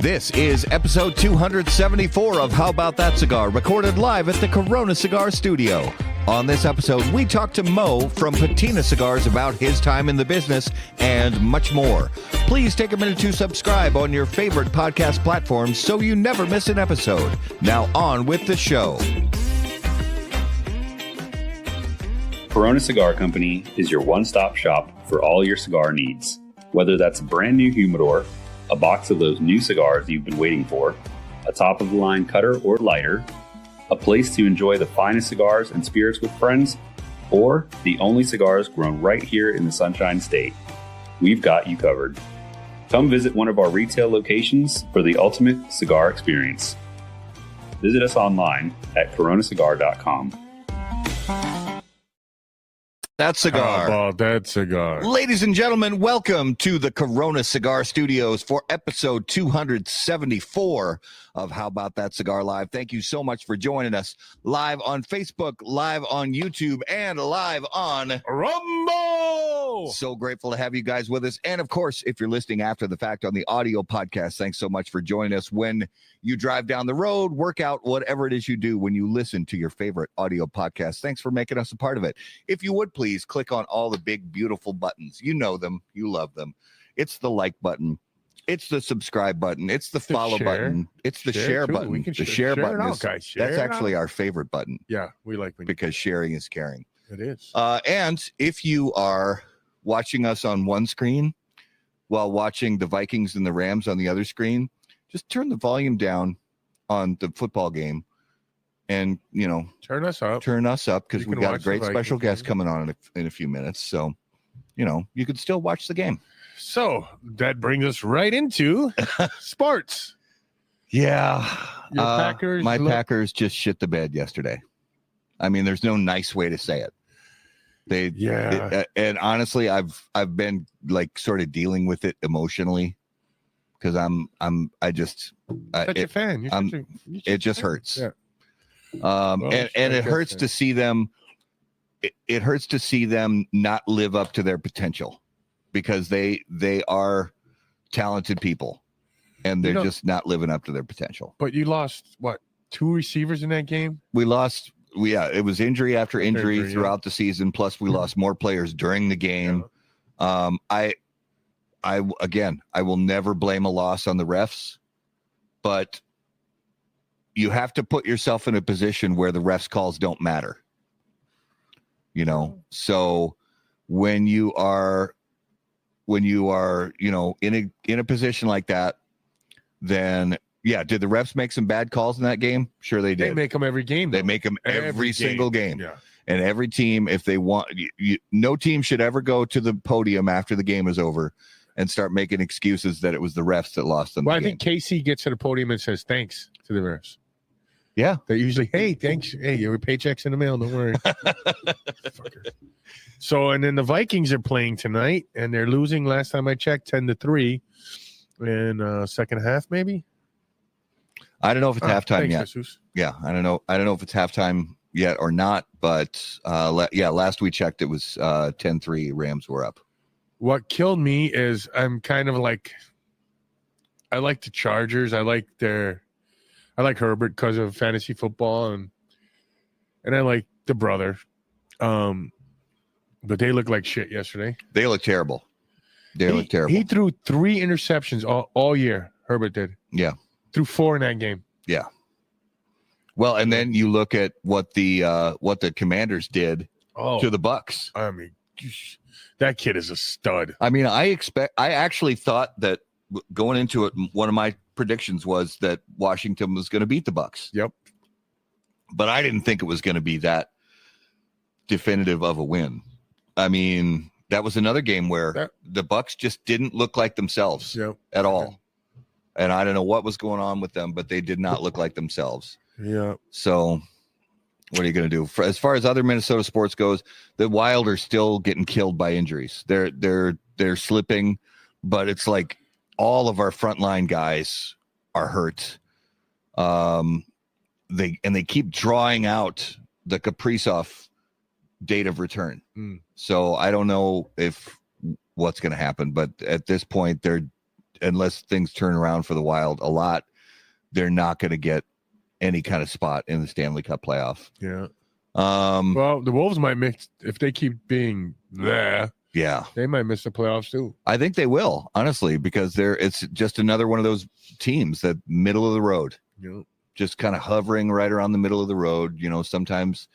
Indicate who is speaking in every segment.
Speaker 1: This is episode 274 of How About That Cigar, recorded live at the Corona Cigar studio. On this episode, we talk to Mo from Patina Cigars about his time in the business and much more. Please take a minute to subscribe on your favorite podcast platforms so you never miss an episode. Now on with the show.
Speaker 2: Corona Cigar Company is your one-stop shop for all your cigar needs. Whether that's a brand new humidor, a box of those new cigars you've been waiting for, a top-of-the-line cutter or lighter, a place to enjoy the finest cigars and spirits with friends, or the only cigars grown right here in the Sunshine State, we've got you covered. Come visit one of our retail locations for the ultimate cigar experience. Visit us online at coronacigar.com.
Speaker 1: That cigar.
Speaker 3: How about that cigar?
Speaker 1: Ladies and gentlemen, welcome to the Corona Cigar Studios for episode 274 of How About That Cigar Live. Thank you so much for joining us live on Facebook, live on YouTube, and live on
Speaker 3: Rumble!
Speaker 1: So grateful to have you guys with us. And of course, if you're listening after the fact on the audio podcast, thanks so much for joining us when you drive down the road, work out, whatever it is you do when you listen to your favorite audio podcast. Thanks for making us a part of it. If you would please click on all the big, beautiful buttons. You know them. You love them. It's the like button. It's the subscribe button. It's the follow button. It's the share button. The share button is, that's actually our favorite button.
Speaker 3: Yeah, we like
Speaker 1: because sharing is caring.
Speaker 3: It is.
Speaker 1: And if you are watching us on one screen while watching the Vikings and the Rams on the other screen, just turn the volume down on the football game and, you know,
Speaker 3: turn us up
Speaker 1: because we got a great special guest coming on in a few minutes. So, you know, you could still watch the game.
Speaker 3: So that brings us right into sports.
Speaker 1: Yeah.
Speaker 3: Your Packers.
Speaker 1: My Packers just shit the bed yesterday. I mean, there's no nice way to say it. And honestly, I've been like sort of dealing with it emotionally because
Speaker 3: Such a fan.
Speaker 1: It just hurts. Yeah. And it hurts to see them. It hurts to see them not live up to their potential because they are talented people and they're just not living up to their potential.
Speaker 3: But you lost what, 2 receivers in that game?
Speaker 1: We lost. It was injury after injury throughout the season. Plus, we lost more players during the game. Yeah. I will never blame a loss on the refs, but you have to put yourself in a position where the refs' calls don't matter. You know, so when you are, you know, in a position like that, then. Yeah, did the refs make some bad calls in that game? Sure they did.
Speaker 3: They make them every game.
Speaker 1: They make them every single game.
Speaker 3: Yeah.
Speaker 1: And every team, if they want, no team should ever go to the podium after the game is over and start making excuses that it was the refs that lost them.
Speaker 3: Well, I think KC gets to the podium and says thanks to the refs.
Speaker 1: Yeah.
Speaker 3: They usually, hey, thanks. Hey, your paycheck's in the mail. Don't worry. So, and then the Vikings are playing tonight, and they're losing, last time I checked, 10-3 in second half, maybe.
Speaker 1: I don't know if it's halftime yet.
Speaker 3: Jesus.
Speaker 1: Yeah, I don't know if it's halftime yet or not, but last we checked, it was 10-3. Rams were up.
Speaker 3: What killed me is I'm kind of like, I like the Chargers. I like Herbert because of fantasy football, and I like the brother. But they look like shit yesterday.
Speaker 1: They look terrible.
Speaker 3: He threw 3 interceptions all year. Herbert did.
Speaker 1: Yeah.
Speaker 3: Threw 4 in that game.
Speaker 1: Yeah. Well, and then you look at what the Commanders did to the Bucks.
Speaker 3: I mean, that kid is a stud.
Speaker 1: I mean, I actually thought that going into it, one of my predictions was that Washington was going to beat the Bucks.
Speaker 3: Yep.
Speaker 1: But I didn't think it was going to be that definitive of a win. I mean, that was another game where the Bucks just didn't look like themselves at all. And I don't know what was going on with them, but they did not look like themselves.
Speaker 3: Yeah.
Speaker 1: So what are you going to do? As far as other Minnesota sports goes, the Wild are still getting killed by injuries. They're slipping, but it's like all of our frontline guys are hurt. They keep drawing out the Kaprizov date of return. So I don't know if what's going to happen, but at this point unless things turn around for the Wild a lot, they're not going to get any kind of spot in the Stanley Cup playoff.
Speaker 3: Yeah. Well, the Wolves might miss if they keep being there.
Speaker 1: Yeah,
Speaker 3: they might miss the playoffs too.
Speaker 1: I think they will, honestly, because it's just another one of those teams that middle of the road, just kind of hovering right around the middle of the road. Sometimes,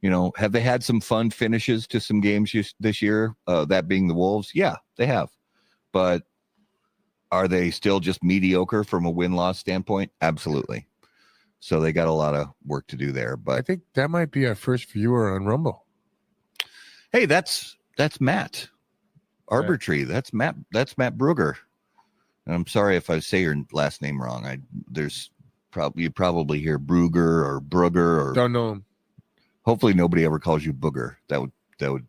Speaker 1: have they had some fun finishes to some games this year? That being the Wolves, yeah, they have, but are they still just mediocre from a win-loss standpoint? Absolutely. So they got a lot of work to do there. But
Speaker 3: I think that might be our first viewer on Rumble.
Speaker 1: Hey, that's Matt Arbitrary. That's Matt Brugger. And I'm sorry if I say your last name wrong. You probably hear Brugger or Brugger or
Speaker 3: don't know him.
Speaker 1: Hopefully nobody ever calls you Booger. That would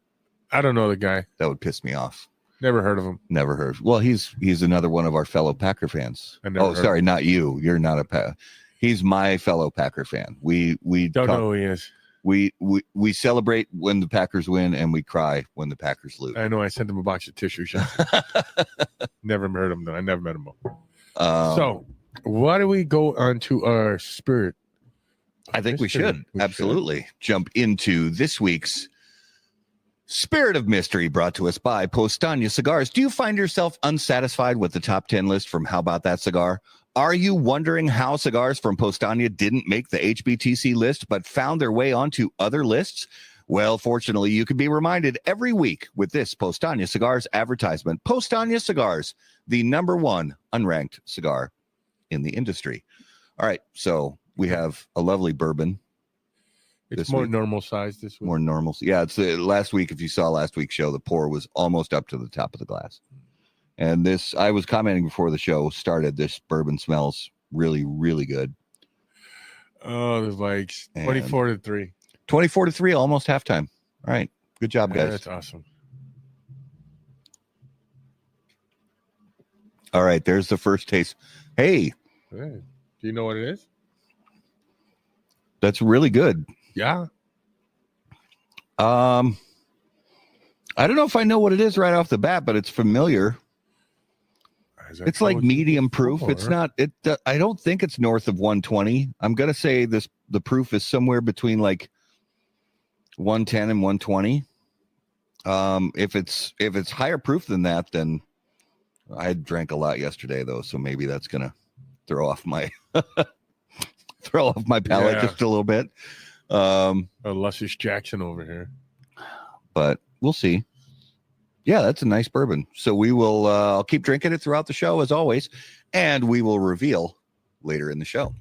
Speaker 3: I don't know the guy.
Speaker 1: That would piss me off.
Speaker 3: Never heard of him.
Speaker 1: Never heard. Well, he's another one of our fellow Packer fans. Sorry, not you. You're not a Packer. He's my fellow Packer fan. We
Speaker 3: don't know who he is.
Speaker 1: We celebrate when the Packers win and we cry when the Packers lose.
Speaker 3: I know. I sent him a box of tissue shots. Never heard of him though. I never met him. So why do we go on to our spirit?
Speaker 1: I think we should absolutely jump into this week's Spirit of Mystery, brought to us by Patina Cigars. Do you find yourself unsatisfied with the top 10 list from How About That Cigar? Are you wondering how cigars from Patina didn't make the HBTC list but found their way onto other lists? Well, fortunately, you can be reminded every week with this Patina Cigars advertisement. Patina Cigars, the #1 unranked cigar in the industry. All right, so we have a lovely bourbon.
Speaker 3: It's more normal size this week.
Speaker 1: More normal. Yeah, it's last week. If you saw last week's show, the pour was almost up to the top of the glass. And this, I was commenting before the show started, this bourbon smells really, really good.
Speaker 3: Oh, the Vikes. 24-3.
Speaker 1: 24-3, almost halftime. All right. Good job, guys.
Speaker 3: That's awesome.
Speaker 1: All right. There's the first taste. Hey.
Speaker 3: Do you know what it is?
Speaker 1: That's really good.
Speaker 3: Yeah.
Speaker 1: I don't know if I know what it is right off the bat, but it's familiar. It's like medium proof. It's not. I don't think it's north of 120. I'm gonna say the proof is somewhere between like 110 and 120. If it's higher proof than that, then I drank a lot yesterday though, so maybe that's gonna throw off my palate just a little bit.
Speaker 3: A luscious Jackson over here,
Speaker 1: but we'll see. Yeah, that's a nice bourbon. So we will I'll keep drinking it throughout the show as always, and we will reveal later in the show.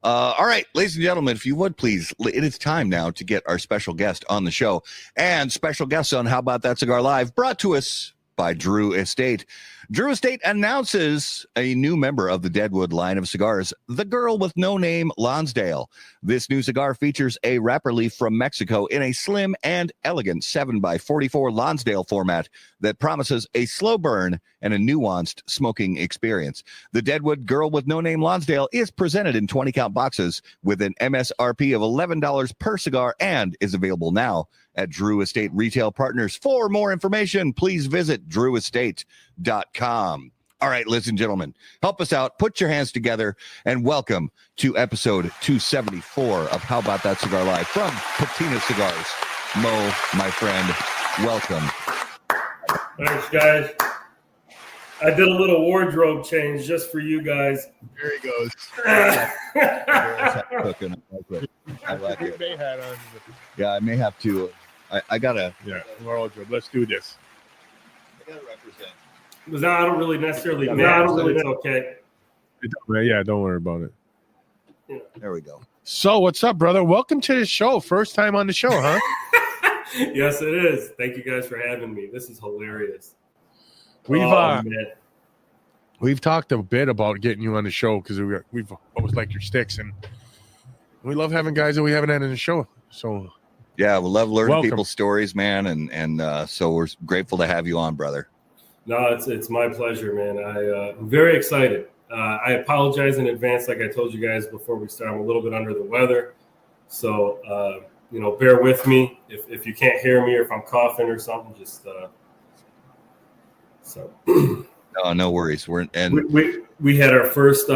Speaker 1: All right, ladies and gentlemen, if you would please, it is time now to get our special guest on the show. And special guests on How About That Cigar Live, brought to us by Drew Estate. Drew Estate announces a new member of the Deadwood line of cigars, the Girl with No Name Lonsdale. This new cigar features a wrapper leaf from Mexico in a slim and elegant 7x44 Lonsdale format that promises a slow burn and a nuanced smoking experience. The Deadwood Girl with No Name Lonsdale is presented in 20-count boxes with an MSRP of $11 per cigar and is available now at Drew Estate Retail Partners. For more information, please visit drewestate.com. All right, ladies and gentlemen, help us out. Put your hands together and welcome to episode 274 of How About That Cigar Live from Patina Cigars. Mo, my friend, welcome.
Speaker 4: Thanks, guys. I did a little wardrobe change just for you guys.
Speaker 3: There he goes.
Speaker 1: I like it. Yeah, I may have to. I gotta.
Speaker 3: Yeah, we're all good. Let's do this.
Speaker 1: I gotta represent.
Speaker 4: Because I don't really necessarily. It's okay.
Speaker 3: Yeah, don't worry about it.
Speaker 4: Yeah.
Speaker 1: There we go.
Speaker 3: So, what's up, brother? Welcome to the show. First time on the show, huh?
Speaker 4: Yes, it is. Thank you guys for having me. This is hilarious.
Speaker 3: We've talked a bit about getting you on the show because we've always liked your sticks, and we love having guys that we haven't had in the show. So
Speaker 1: yeah, we love learning people's stories, man, and so we're grateful to have you on, brother.
Speaker 4: No, it's my pleasure, man. I'm very excited. I apologize in advance, like I told you guys before we start. I'm a little bit under the weather, so bear with me if you can't hear me or if I'm coughing or something. Just so.
Speaker 1: No worries.
Speaker 4: We had our first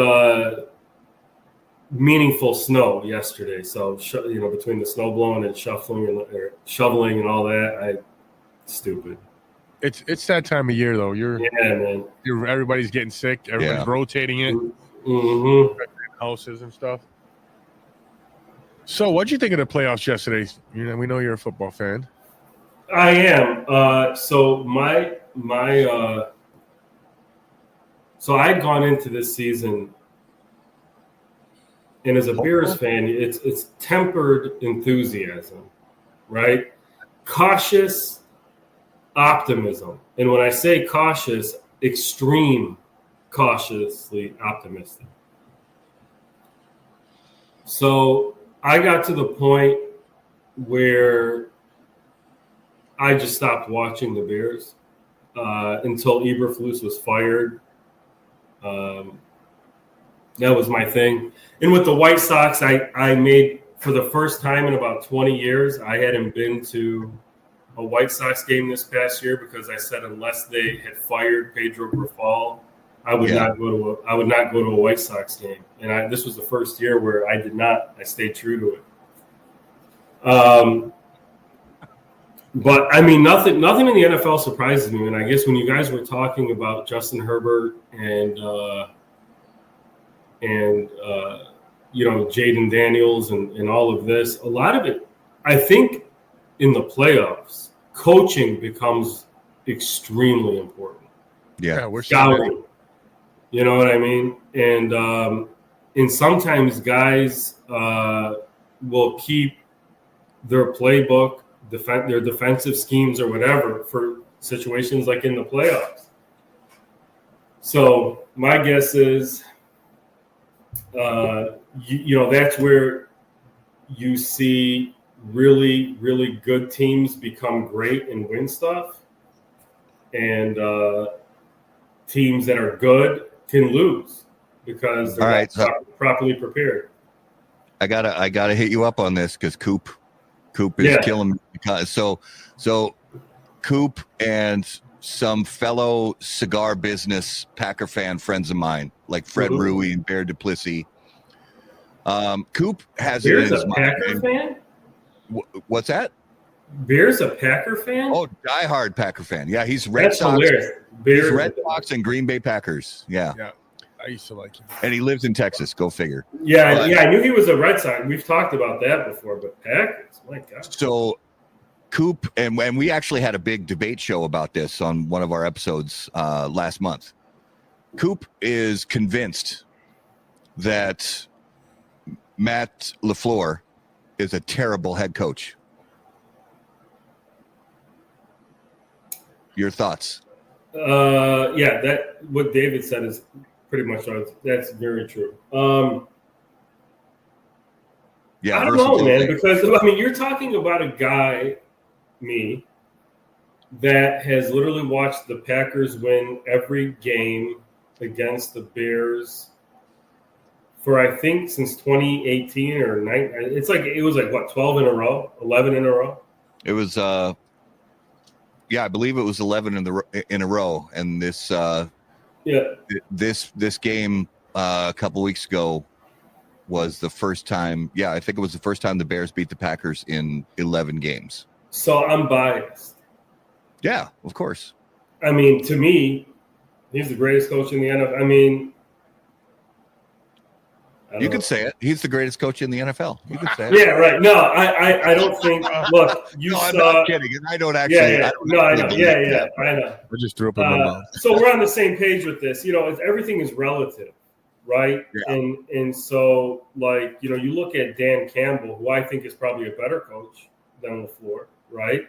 Speaker 4: meaningful snow yesterday. So between the snow blowing and shoveling and all that, stupid.
Speaker 3: It's that time of year though.
Speaker 4: Man.
Speaker 3: Everybody's getting sick. Everybody's rotating it.
Speaker 4: Mm-hmm.
Speaker 3: Houses and stuff. So, what'd you think of the playoffs yesterday? We know you're a football fan.
Speaker 4: I am. So I'd gone into this season, and as a Bears fan, it's tempered enthusiasm, right? Cautious optimism, and when I say cautious, extreme cautiously optimistic. So I got to the point where I just stopped watching the Bears until Eberflus was fired. That was my thing. And with the White Sox, I made, for the first time in about 20 years, I hadn't been to a White Sox game this past year because I said unless they had fired Pedro Grifol, I would not go to a White Sox game. And this was the first year where I did not. I stayed true to it. But I mean, nothing in the NFL surprises me. And I guess when you guys were talking about Justin Herbert and Jaden Daniels and all of this, a lot of it, I think, in the playoffs, coaching becomes extremely important.
Speaker 3: Yeah, we're
Speaker 4: scouting. You know what I mean? And sometimes guys will keep their playbook, their defensive schemes or whatever for situations like in the playoffs. So my guess is, that's where you see really, really good teams become great and win stuff, and teams that are good can lose because they're not properly prepared.
Speaker 1: I gotta hit you up on this because Coop is killing me. So Coop and some fellow cigar business Packer fan friends of mine, like Fred Rui and Bear Duplessis. Coop has
Speaker 4: Bear's
Speaker 1: it in his
Speaker 4: a Packer fan?
Speaker 1: What's that?
Speaker 4: Bear's a Packer fan?
Speaker 1: Oh, diehard Packer fan. Yeah, he's Red Sox.
Speaker 4: Hilarious.
Speaker 1: He's Red Sox and Green Bay Packers. Yeah.
Speaker 3: I used to like him.
Speaker 1: And he lives in Texas. Go figure.
Speaker 4: Yeah, I knew he was a Red Sox. We've talked about that before, but Packers, my God.
Speaker 1: So Coop, and we actually had a big debate show about this on one of our episodes last month. Coop is convinced that Matt LaFleur is a terrible head coach. Your thoughts?
Speaker 4: That what David said is pretty much that's very true. I don't know, man, because you're talking about a guy, me, that has literally watched the Packers win every game against the Bears for I think since 2018 or 9. It was what, 12 in a row, 11 in a row.
Speaker 1: It was I believe it was 11 in a row, and this this game a couple weeks ago was the first time. Yeah, I think it was the first time the Bears beat the Packers in 11 games.
Speaker 4: So I'm biased.
Speaker 1: Yeah, of course.
Speaker 4: I mean, to me, he's the greatest coach in the NFL.
Speaker 1: You can say it. He's the greatest coach in the NFL. You can say it.
Speaker 4: Yeah, right. No, I don't think. Look, you saw.
Speaker 1: I'm not kidding. I don't actually.
Speaker 4: I know. I know.
Speaker 3: I just threw up in my mouth.
Speaker 4: So we're on the same page with this. Everything is relative, right?
Speaker 1: Yeah.
Speaker 4: And so, you look at Dan Campbell, who I think is probably a better coach than LaFleur, right?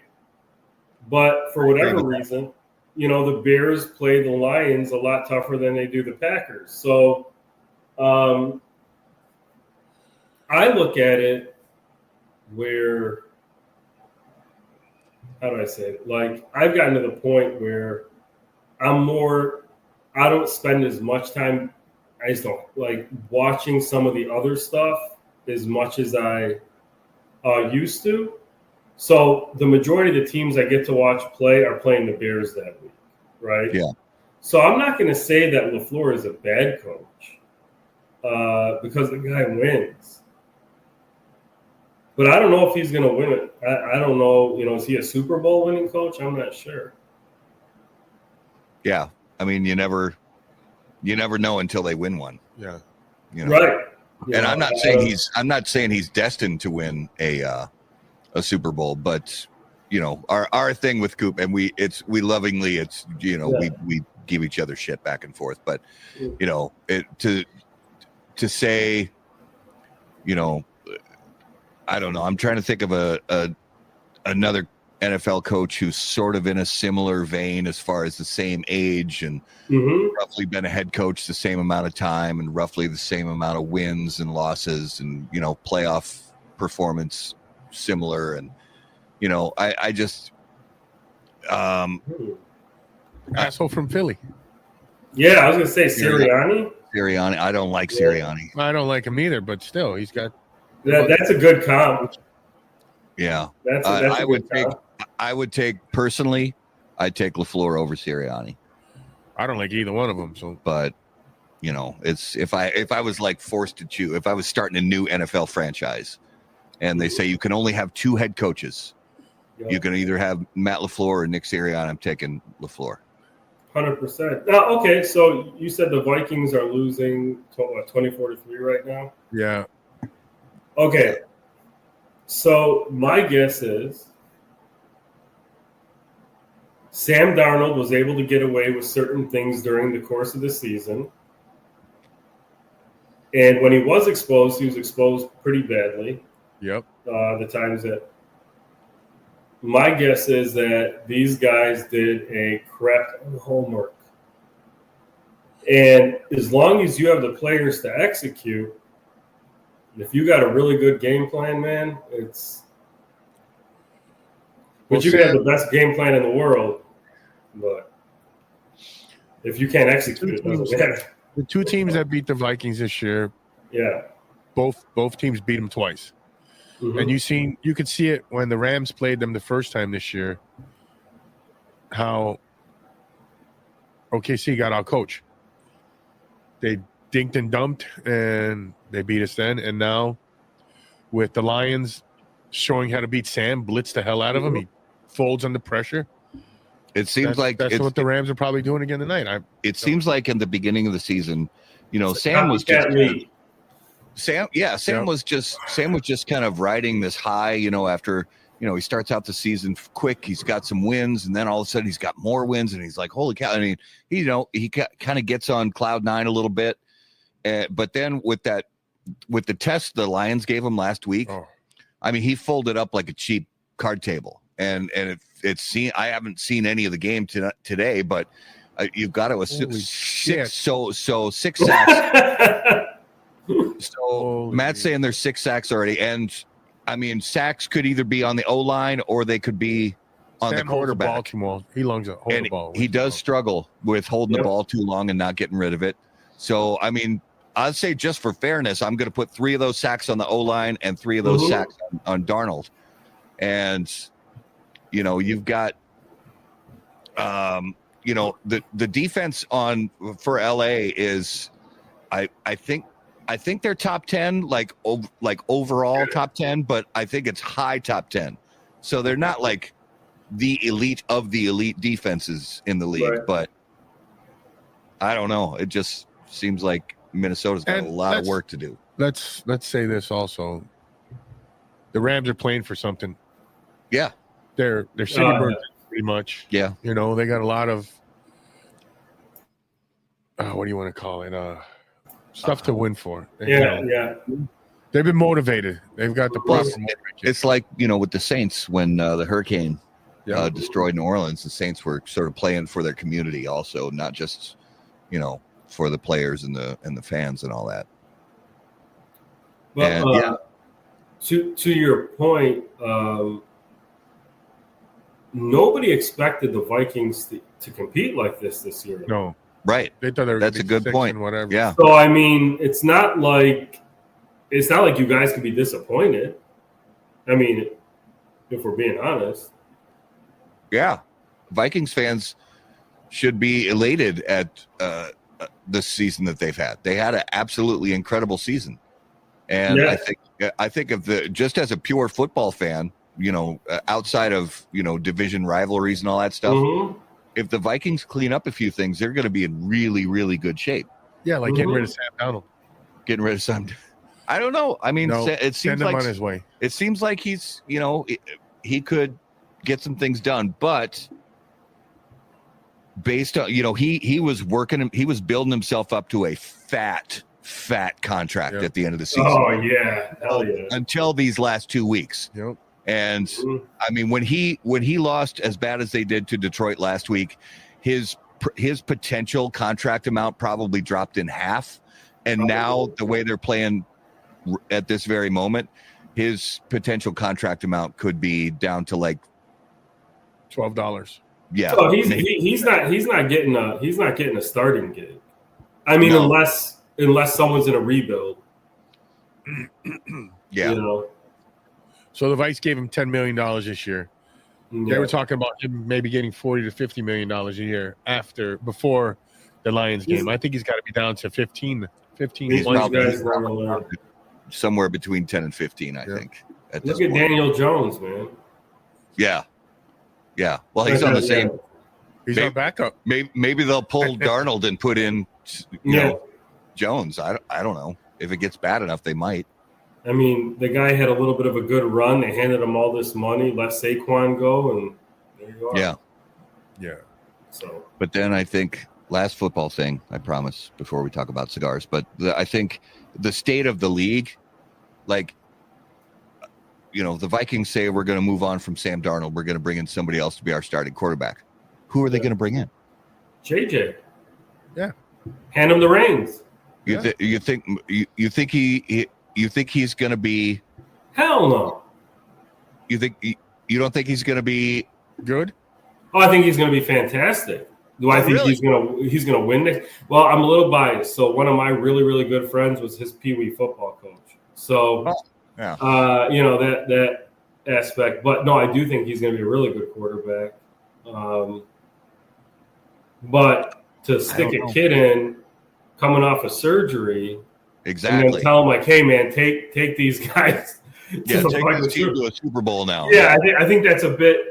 Speaker 4: But for whatever reason, the Bears play the Lions a lot tougher than they do the Packers. So, I look at it where, how do I say it? I've gotten to the point where I don't spend as much time, I just don't watching some of the other stuff as much as I used to. So the majority of the teams I get to watch play are playing the Bears that week, right?
Speaker 1: Yeah.
Speaker 4: So I'm not going to say that LaFleur is a bad coach because the guy wins. But I don't know if he's going to win it. I don't know. Is he a Super Bowl winning coach? I'm not sure.
Speaker 1: Yeah. I mean, you never know until they win one.
Speaker 3: Yeah.
Speaker 4: Right.
Speaker 1: And I'm not saying he's destined to win a Super Bowl, but our thing with Coop, and we lovingly, we give each other shit back and forth, but to say, I don't know. I'm trying to think of another NFL coach who's sort of in a similar vein as far as the same age and roughly been a head coach the same amount of time and roughly the same amount of wins and losses and playoff performance similar. And I just
Speaker 3: asshole from Philly.
Speaker 4: Yeah, I was gonna say Sirianni.
Speaker 1: I don't like Sirianni.
Speaker 3: I don't like him either, but still, he's got.
Speaker 4: That's a good comp.
Speaker 1: Yeah,
Speaker 4: that's
Speaker 1: I would take personally. I'd take LaFleur over Sirianni.
Speaker 3: I don't like either one of them. So,
Speaker 1: but it's if I was like forced to choose, if I was starting a new NFL franchise, and they say you can only have 2 head coaches, you can either have Matt LaFleur or Nick Sirianni. I'm taking LaFleur.
Speaker 4: 100%. Now, okay, so you said the Vikings are losing 24-3 right now.
Speaker 3: Yeah.
Speaker 4: Okay. So my guess is Sam Darnold was able to get away with certain things during the course of the season. And when he was exposed pretty badly.
Speaker 3: Yep.
Speaker 4: The times that my guess is that these guys did a crap ton of homework. And as long as you have the players to execute, if you got a really good game plan, man, but you can have the best game plan in the world, but if you can't execute it, doesn't matter.
Speaker 3: The 2 teams that beat the Vikings this year,
Speaker 4: yeah,
Speaker 3: both teams beat them twice. And you could see it when the Rams played them the first time this year, how OKC got our coach. They dinked and dumped, and they beat us then. And now with the Lions showing how to beat Sam, blitz the hell out of him, he folds under pressure.
Speaker 1: It seems
Speaker 3: that's what the Rams are probably doing again tonight.
Speaker 1: Seems like in the beginning of the season, Sam was just Sam was just kind of riding this high, after, he starts out the season quick. He's got some wins, and then all of a sudden he's got more wins, and he's like, holy cow. I mean, he kind of gets on cloud 9 a little bit. But then with the test the Lions gave him last week, I mean, he folded up like a cheap card table. And I haven't seen any of the game today, but you've got to assume 6 sacks. So Matt's saying there's 6 sacks already, and I mean, sacks could either be on the O-line or they could be on the quarterback.
Speaker 3: He longs a hold the ball.
Speaker 1: He does struggle with holding the ball too long and not getting rid of it. So I mean, I'd say just for fairness, I'm going to put 3 of those sacks on the O-line and 3 of those sacks on Darnold, and you've got the defense for LA is I think they're top 10, like overall top 10, but I think it's high top 10. So they're not like the elite of the elite defenses in the league, right. But I don't know. It just seems like Minnesota's got a lot of work to do.
Speaker 3: Let's say this also. The Rams are playing for something.
Speaker 1: Yeah.
Speaker 3: They're city birds pretty much.
Speaker 1: Yeah.
Speaker 3: They got a lot of what do you want to call it? Stuff to win for.
Speaker 4: Yeah.
Speaker 3: They've been motivated. They've got the proper motivation.
Speaker 1: It's like, with the Saints when the hurricane destroyed New Orleans, the Saints were sort of playing for their community also, not just, for the players and the fans and all that.
Speaker 4: Well, to your point, nobody expected the Vikings to compete like this year.
Speaker 3: No.
Speaker 1: Right.
Speaker 3: They thought
Speaker 1: that's a good point.
Speaker 3: Whatever.
Speaker 1: Yeah.
Speaker 4: So I mean, it's not like you guys could be disappointed. I mean, if we're being honest.
Speaker 1: Yeah. Vikings fans, should be elated at the season that they've had. They had an absolutely incredible season, and I think of just as a pure football fan, outside of division rivalries and all that stuff.
Speaker 4: Mm-hmm.
Speaker 1: If the Vikings clean up a few things, they're going to be in really, really good shape.
Speaker 3: Yeah, like getting rid of Sam Darnold.
Speaker 1: Getting rid of Sam. I don't know. I mean, it seems
Speaker 3: send him on his way.
Speaker 1: It seems like he's, he could get some things done, but based on, he was building himself up to a fat contract at the end of the season.
Speaker 4: Oh yeah, hell yeah.
Speaker 1: Until these last 2 weeks.
Speaker 3: Yep.
Speaker 1: And I mean, when he lost as bad as they did to Detroit last week, his potential contract amount probably dropped in half. And now the way they're playing at this very moment, his potential contract amount could be down to like
Speaker 3: $12.
Speaker 1: Yeah.
Speaker 4: So he's not getting a starting gig. I mean, unless someone's in a rebuild.
Speaker 1: Yeah.
Speaker 3: So the Vikes gave him $10 million this year.
Speaker 4: Yeah.
Speaker 3: They were talking about him maybe getting $40 to $50 million a year before the Lions game. I think he's got to be down to 15.
Speaker 1: He's probably somewhere between 10 and 15, I think.
Speaker 4: Look at Daniel Jones, man.
Speaker 1: Yeah. Yeah. Well, he's on the same.
Speaker 3: He's our backup.
Speaker 1: Maybe they'll pull Darnold and put in, Jones. I don't know. If it gets bad enough, they might.
Speaker 4: I mean, the guy had a little bit of a good run. They handed him all this money, let Saquon go, and there you are.
Speaker 1: Yeah.
Speaker 3: Yeah.
Speaker 4: So,
Speaker 1: but then I think last football thing, I promise, before we talk about cigars, but I think the state of the league, like, the Vikings say we're going to move on from Sam Darnold. We're going to bring in somebody else to be our starting quarterback. Who are they going to bring in?
Speaker 4: JJ.
Speaker 3: Yeah.
Speaker 4: Hand him the reins.
Speaker 1: You think he's going to be?
Speaker 4: Hell no.
Speaker 1: You don't think he's going to be
Speaker 3: good?
Speaker 4: Oh, I think he's going to be fantastic. Do I think he's going to win next? Well, I'm a little biased. So one of my really, really good friends was his Pee Wee football coach. So, that aspect. But no, I do think he's going to be a really good quarterback. But to stick a kid in coming off of surgery,
Speaker 1: exactly,
Speaker 4: and then tell him like, "Hey, man, take these guys."
Speaker 1: Take this team to a Super Bowl now.
Speaker 4: Yeah, I think that's a bit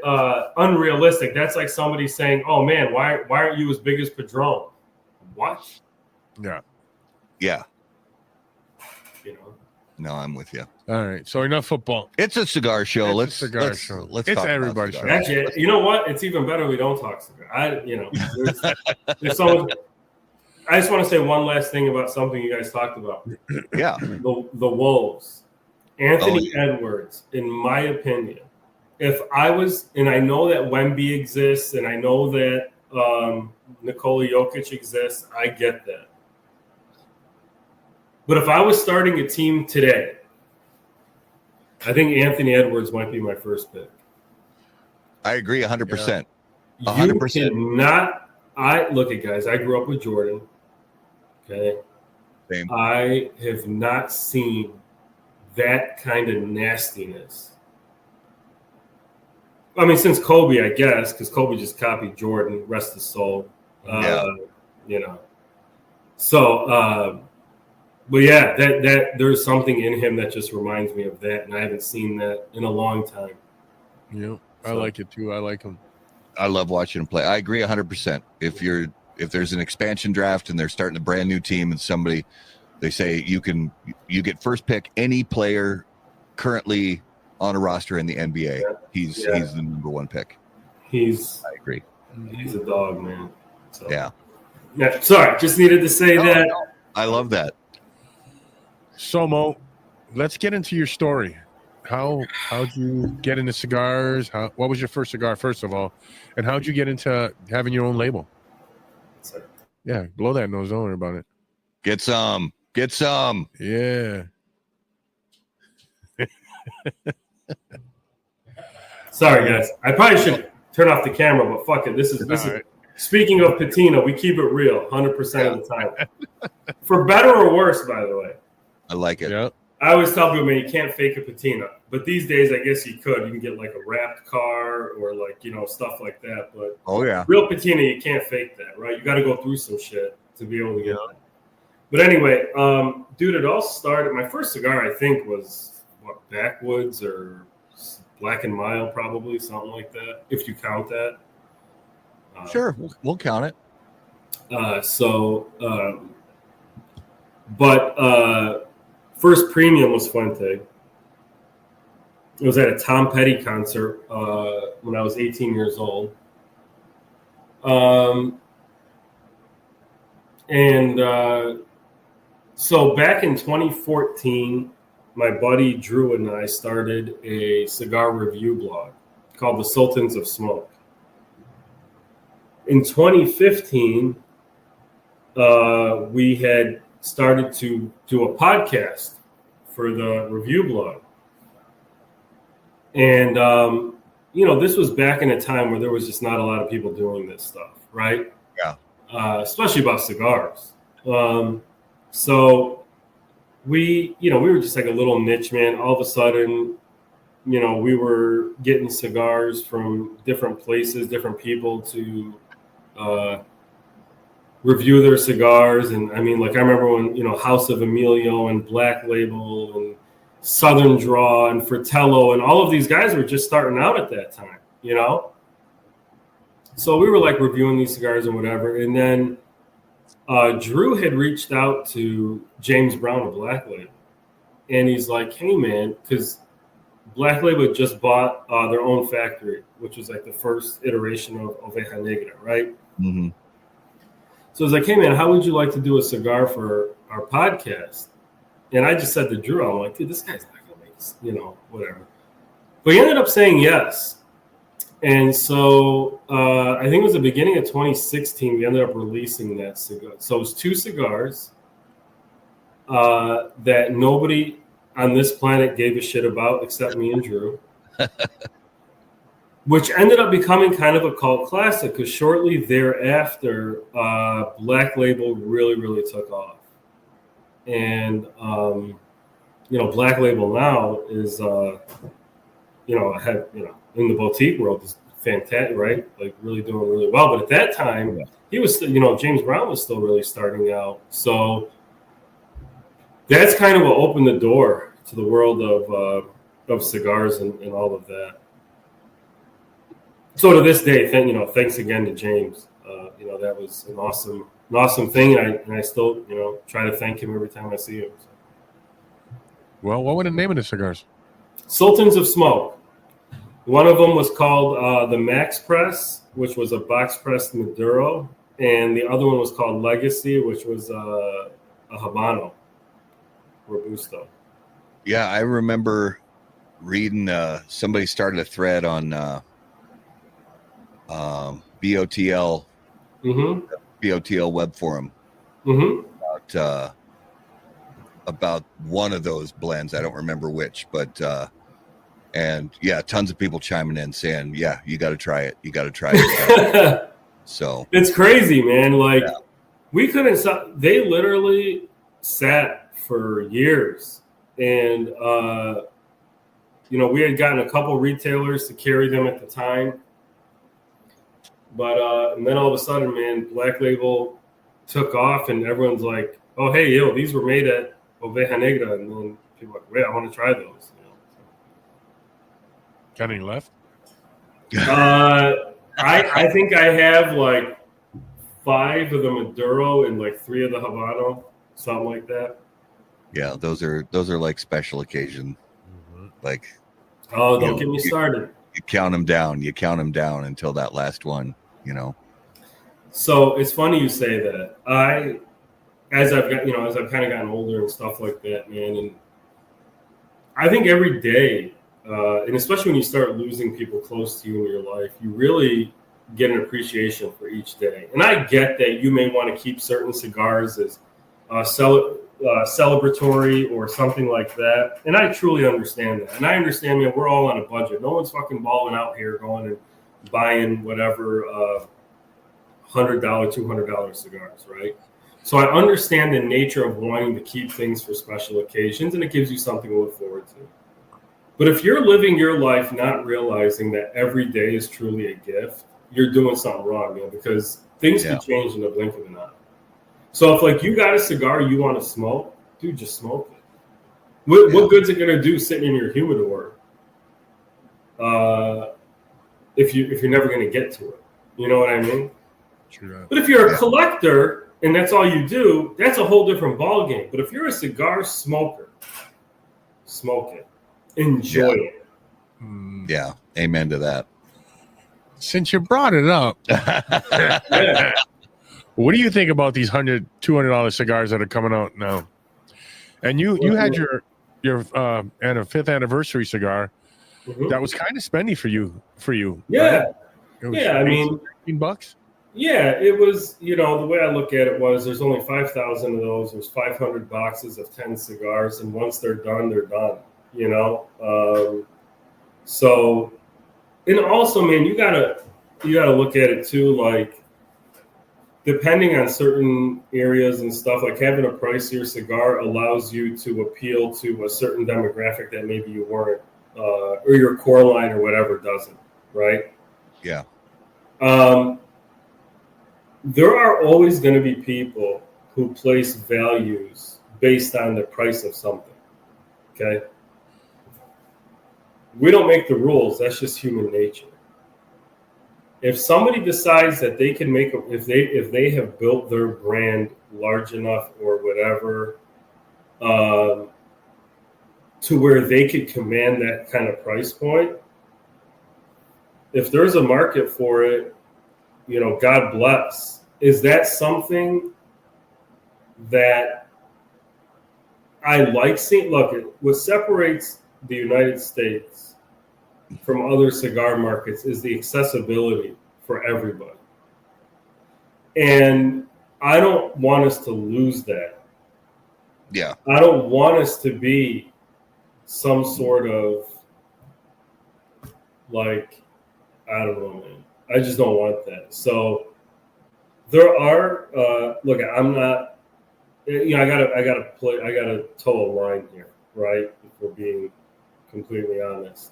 Speaker 4: unrealistic. That's like somebody saying, "Oh man, why aren't you as big as Padron?" What?
Speaker 3: Yeah.
Speaker 1: Yeah. No, I'm with you.
Speaker 3: All right. So enough football.
Speaker 1: It's a cigar show.
Speaker 3: Let's
Speaker 1: it's
Speaker 3: talk everybody's show.
Speaker 4: Actually, you know what? It's even better we don't talk cigar. There's someone. I just want to say one last thing about something you guys talked about.
Speaker 1: Yeah.
Speaker 4: The Wolves. Anthony Edwards, in my opinion, if I was, and I know that Wemby exists, and I know that Nikola Jokic exists, I get that. But if I was starting a team today, I think Anthony Edwards might be my first pick.
Speaker 1: I agree 100%.
Speaker 4: Yeah. 100%. Look at guys, I grew up with Jordan. Okay.
Speaker 1: Same.
Speaker 4: I have not seen that kind of nastiness. I mean, since Kobe, I guess, because Kobe just copied Jordan, rest his soul. So, but yeah, that there's something in him that just reminds me of that, and I haven't seen that in a long time.
Speaker 3: Yeah, I like it too. I like him.
Speaker 1: I love watching him play. I agree 100%. If there's an expansion draft and they're starting a brand new team and somebody, they say you get first pick any player currently on a roster in the NBA. Yeah. He's the number one pick. I agree.
Speaker 4: He's a dog, man. So.
Speaker 1: Yeah.
Speaker 4: Sorry, just needed to say that.
Speaker 1: No. I love that.
Speaker 3: So Mo, let's get into your story. How'd you get into cigars? What was your first cigar, first of all? And how'd you get into having your own label?
Speaker 4: Sorry.
Speaker 3: Yeah, blow that nose. Don't worry about it.
Speaker 1: Get some.
Speaker 3: Yeah.
Speaker 4: Sorry, guys. I probably should turn off the camera, but fuck it. This is
Speaker 3: right.
Speaker 4: Speaking of patina, we keep it real 100% of the time. For better or worse, by the way.
Speaker 1: I like it.
Speaker 3: Yeah.
Speaker 4: I always tell people, man, you can't fake a patina. But these days, I guess you can get like a wrapped car or like, stuff like that. But real patina, you can't fake that, right? You got to go through some shit to be able to get that. But anyway, dude, it all started. My first cigar, I think, was Backwoods or Black and Mild, probably something like that, if you count that.
Speaker 1: Sure, we'll count it.
Speaker 4: But first premium was Fuente. It was at a Tom Petty concert when I was 18 years old. So back in 2014, my buddy Drew and I started a cigar review blog called The Sultans of Smoke. In 2015, we had started to do a podcast for the review blog. And, this was back in a time where there was just not a lot of people doing this stuff, right?
Speaker 1: Yeah.
Speaker 4: Especially about cigars. So we were just like a little niche, man. All of a sudden, we were getting cigars from different places, different people to review their cigars. And I mean, like, I remember when, House of Emilio and Black Label and Southern Draw and Fratello and all of these guys were just starting out at that time, So we were like reviewing these cigars and whatever. And then Drew had reached out to James Brown of Black Label. And he's like, hey, man, because Black Label had just bought their own factory, which was like the first iteration of Oveja Negra, right?
Speaker 1: Mm-hmm.
Speaker 4: So he's like, hey, man, how would you like to do a cigar for our podcast? And I just said to Drew, I'm like, dude, this guy's not going to make this, whatever. But he ended up saying yes. And so I think it was the beginning of 2016, we ended up releasing that cigar. So it was 2 cigars that nobody on this planet gave a shit about except me and Drew, which ended up becoming kind of a cult classic because shortly thereafter, Black Label really, really took off. And, Black Label now is, in the boutique world is fantastic, right? Like really doing really well. But at that time, he was, James Brown was still really starting out. So that's kind of what opened the door to the world of cigars and all of that. So to this day, thanks again to James. That was an awesome thing. And I still, try to thank him every time I see him. So.
Speaker 3: Well, what was the name of the cigars?
Speaker 4: Sultans of Smoke. One of them was called the Max Press, which was a box pressed Maduro. And the other one was called Legacy, which was a Habano Robusto.
Speaker 1: Yeah, I remember reading somebody started a thread on BOTL, BOTL web forum about one of those blends. I don't remember which, but and yeah, tons of people chiming in saying, yeah, you got to try it. You got to try it. So
Speaker 4: it's crazy, man. Like we couldn't stop. They literally sat for years. And, we had gotten a couple retailers to carry them at the time. But and then all of a sudden, man, Black Label took off and everyone's like, oh, hey, these were made at Oveja Negra. And then people are like, wait, I want to try those.
Speaker 3: Got any left?
Speaker 4: I think I have like 5 of the Maduro and like 3 of the Habano, something like that.
Speaker 1: Yeah, those are like special occasion. Like,
Speaker 4: oh, don't get me started.
Speaker 1: You count them down. You count them down until that last one.
Speaker 4: So it's funny you say that. As I've kind of gotten older and stuff like that, man, and I think every day, and especially when you start losing people close to you in your life, you really get an appreciation for each day. And I get that you may want to keep certain cigars as celebratory or something like that. And I truly understand that. And I understand, man, we're all on a budget. No one's fucking balling out here going and buying whatever $100, $200 cigars, right? So I understand the nature of wanting to keep things for special occasions, and it gives you something to look forward to. But if you're living your life not realizing that every day is truly a gift, you're doing something wrong, man, because things can change in the blink of an eye. So if like you got a cigar you want to smoke, dude, just smoke it. What good's it gonna do sitting in your humidor? If you're never gonna get to it, you know what I mean?
Speaker 3: True.
Speaker 4: But if you're a collector and that's all you do, that's a whole different ballgame. But if you're a cigar smoker, smoke it, enjoy it.
Speaker 1: Yeah, amen to that.
Speaker 3: Since you brought it up, what do you think about these $200 cigars that are coming out now? And you had your and a 5th anniversary cigar that was kind of spendy for you.
Speaker 4: Yeah,
Speaker 3: right? It was
Speaker 4: I mean,
Speaker 3: $15.
Speaker 4: Yeah, it was. You know, the way I look at it was, there's only 5,000 of those. There's 500 boxes of 10 cigars, and once they're done, they're done. You know, so, and also, man, you gotta look at it too, like, depending on certain areas and stuff, like having a pricier cigar allows you to appeal to a certain demographic that maybe you weren't, or your core line or whatever doesn't, right?
Speaker 1: Yeah.
Speaker 4: There are always going to be people who place values based on the price of something, okay? We don't make the rules. That's just human nature. If somebody decides that they can make, if they have built their brand large enough or whatever, to where they could command that kind of price point, if there's a market for it, you know, God bless. Is that something that I like seeing? Look, what separates the United States from other cigar markets is the accessibility for everybody. And I don't want us to lose that.
Speaker 1: Yeah.
Speaker 4: I don't want us to be some sort of, like, I don't know, man. I just don't want that. So there are, look, I'm not, you know, I gotta toe a line here, right? If we're being completely honest.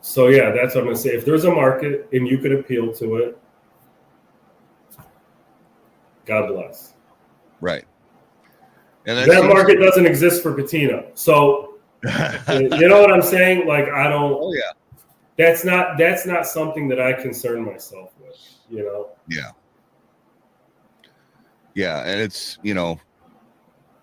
Speaker 4: So yeah, that's what I'm gonna say. If there's a market and you could appeal to it, God bless.
Speaker 1: Right. And
Speaker 4: that market doesn't exist for Patina. So you know what I'm saying? Like, I don't.
Speaker 1: Oh yeah.
Speaker 4: That's not something that I concern myself with, you know?
Speaker 1: Yeah. Yeah. And it's, you know,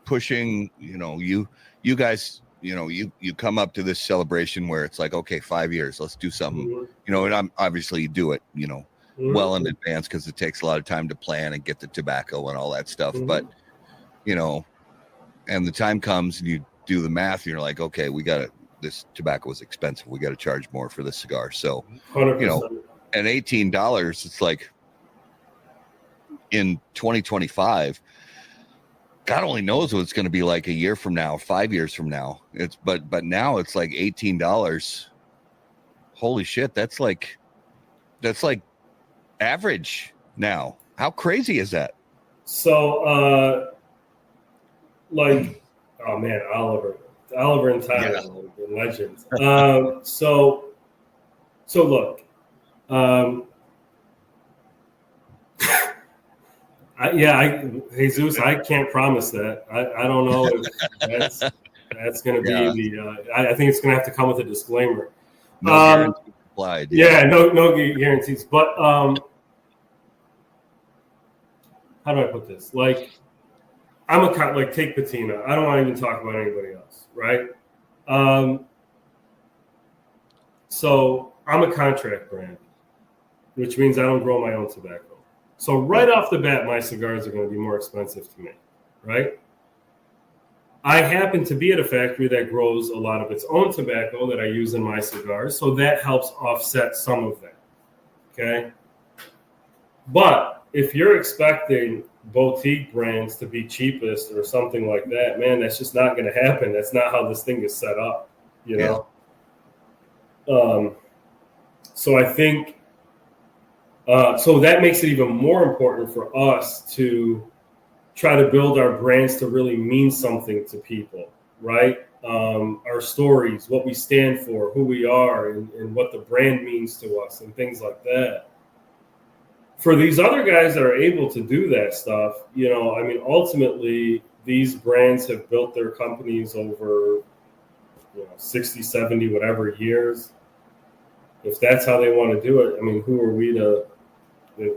Speaker 1: pushing, you know, you guys, you know, you come up to this celebration where it's like, okay, 5 years, let's do something, you know, and obviously you do it, you know, well in advance, because it takes a lot of time to plan and get the tobacco and all that stuff. But, you know, and the time comes and you do the math and you're like, okay, this tobacco is expensive. We got to charge more for this cigar. So,
Speaker 4: 100%.
Speaker 1: you know, at $18, it's like, in 2025, God only knows what it's going to be like a year from now, 5 years from now. But now it's like $18. Holy shit. That's like average now. How crazy is that?
Speaker 4: So, like, oh man, Oliver and Tyler, the legends. So look, Jesus, I can't promise that. I don't know if that's going to be the. I think it's going to have to come with a disclaimer.
Speaker 1: No guarantees applied.
Speaker 4: Yeah, no guarantees. But how do I put this? Like, take Patina. I don't want to even talk about anybody else, right? So I'm a contract brand, which means I don't grow my own tobacco. So right off the bat, my cigars are going to be more expensive to me, right? I happen to be at a factory that grows a lot of its own tobacco that I use in my cigars, so that helps offset some of that, okay? But if you're expecting boutique brands to be cheapest or something like that, man, that's just not going to happen. That's not how this thing is set up, you know? So I think, so that makes it even more important for us to try to build our brands to really mean something to people, right? our stories, what we stand for, who we are, and what the brand means to us, and things like that. For these other guys that are able to do that stuff, ultimately, these brands have built their companies over 60, 70, whatever years. If that's how they want to do it, who are we to,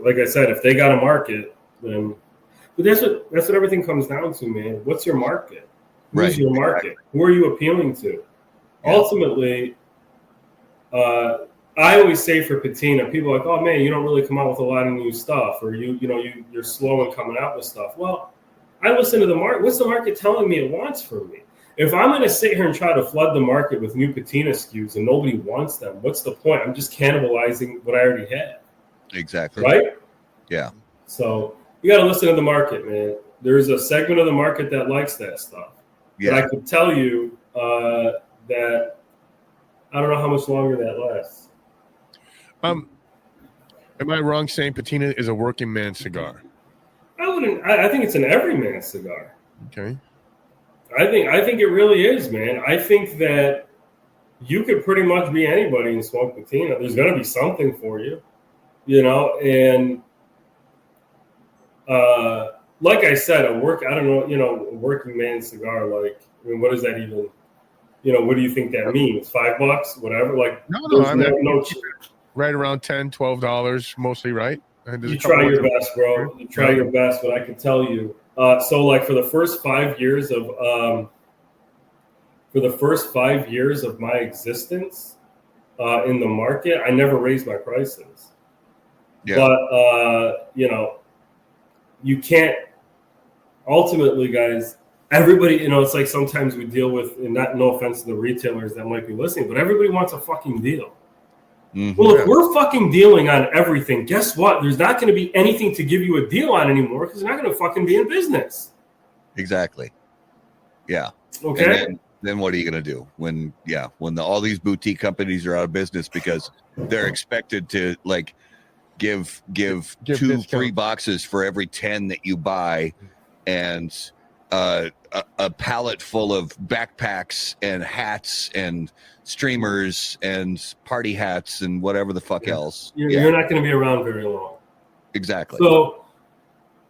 Speaker 4: like I said, if they got a market, then, but that's what everything comes down to, man. What's your market? Who's your market? Who are you appealing to? Yeah. Ultimately, I always say for Patina, people are like, oh man, you don't really come out with a lot of new stuff, or you're slow in coming out with stuff. Well, I listen to the market. What's the market telling me it wants from me? If I'm going to sit here and try to flood the market with new Patina SKUs and nobody wants them, what's the point? I'm just cannibalizing what I already have.
Speaker 1: Exactly.
Speaker 4: Right?
Speaker 1: Yeah.
Speaker 4: So you got to listen to the market, man. There's a segment of the market that likes that stuff. Yeah. But I could tell you that I don't know how much longer that lasts.
Speaker 3: Am I wrong saying Patina is a working man cigar?
Speaker 4: I think it's an everyman cigar.
Speaker 3: Okay.
Speaker 4: I think it really is, man. I think that you could pretty much be anybody and smoke Patina. There's going to be something for you, and like I said, a working man cigar, like, what does that even, what do you think that means? $5, whatever? Like, no,
Speaker 3: right around $10, $12, mostly, right?
Speaker 4: You try your best, bro. You try your best, but I can tell you. So like for the first 5 years of my existence in the market, I never raised my prices. Yeah. But you can't. Ultimately, guys, everybody, it's like sometimes we deal with, and no offense to the retailers that might be listening, but everybody wants a fucking deal. Mm-hmm. Well, if we're fucking dealing on everything, guess what? There's not going to be anything to give you a deal on anymore because they're not going to fucking be in business.
Speaker 1: Exactly. Yeah.
Speaker 4: Okay.
Speaker 1: And then what are you going to do when all these boutique companies are out of business because they're expected to like give 2-3 boxes for every 10 that you buy, and a pallet full of backpacks and hats and streamers and party hats and whatever the fuck else.
Speaker 4: You're not going to be around very long.
Speaker 1: Exactly.
Speaker 4: So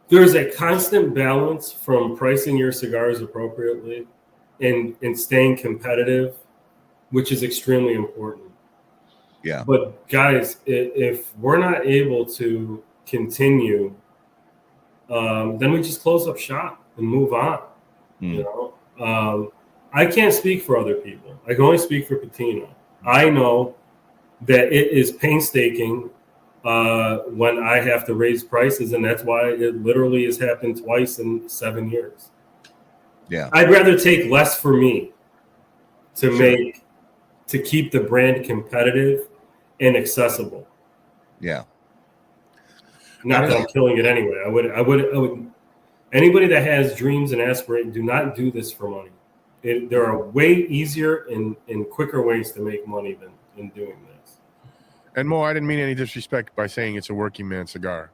Speaker 4: there's a constant balance from pricing your cigars appropriately and staying competitive, which is extremely important.
Speaker 1: Yeah.
Speaker 4: But guys, if we're not able to continue, then we just close up shop and move on. I can't speak for other people. I can only speak for Patina. I know that it is painstaking when I have to raise prices, and that's why it literally has happened twice in 7 years.
Speaker 1: Yeah,
Speaker 4: I'd rather take less for me to keep the brand competitive and accessible.
Speaker 1: Yeah.
Speaker 4: Not that I'm killing it anyway. I would. Anybody that has dreams and aspirations, do not do this for money. There are way easier and quicker ways to make money than doing this.
Speaker 3: And Mo, I didn't mean any disrespect by saying it's a working man cigar.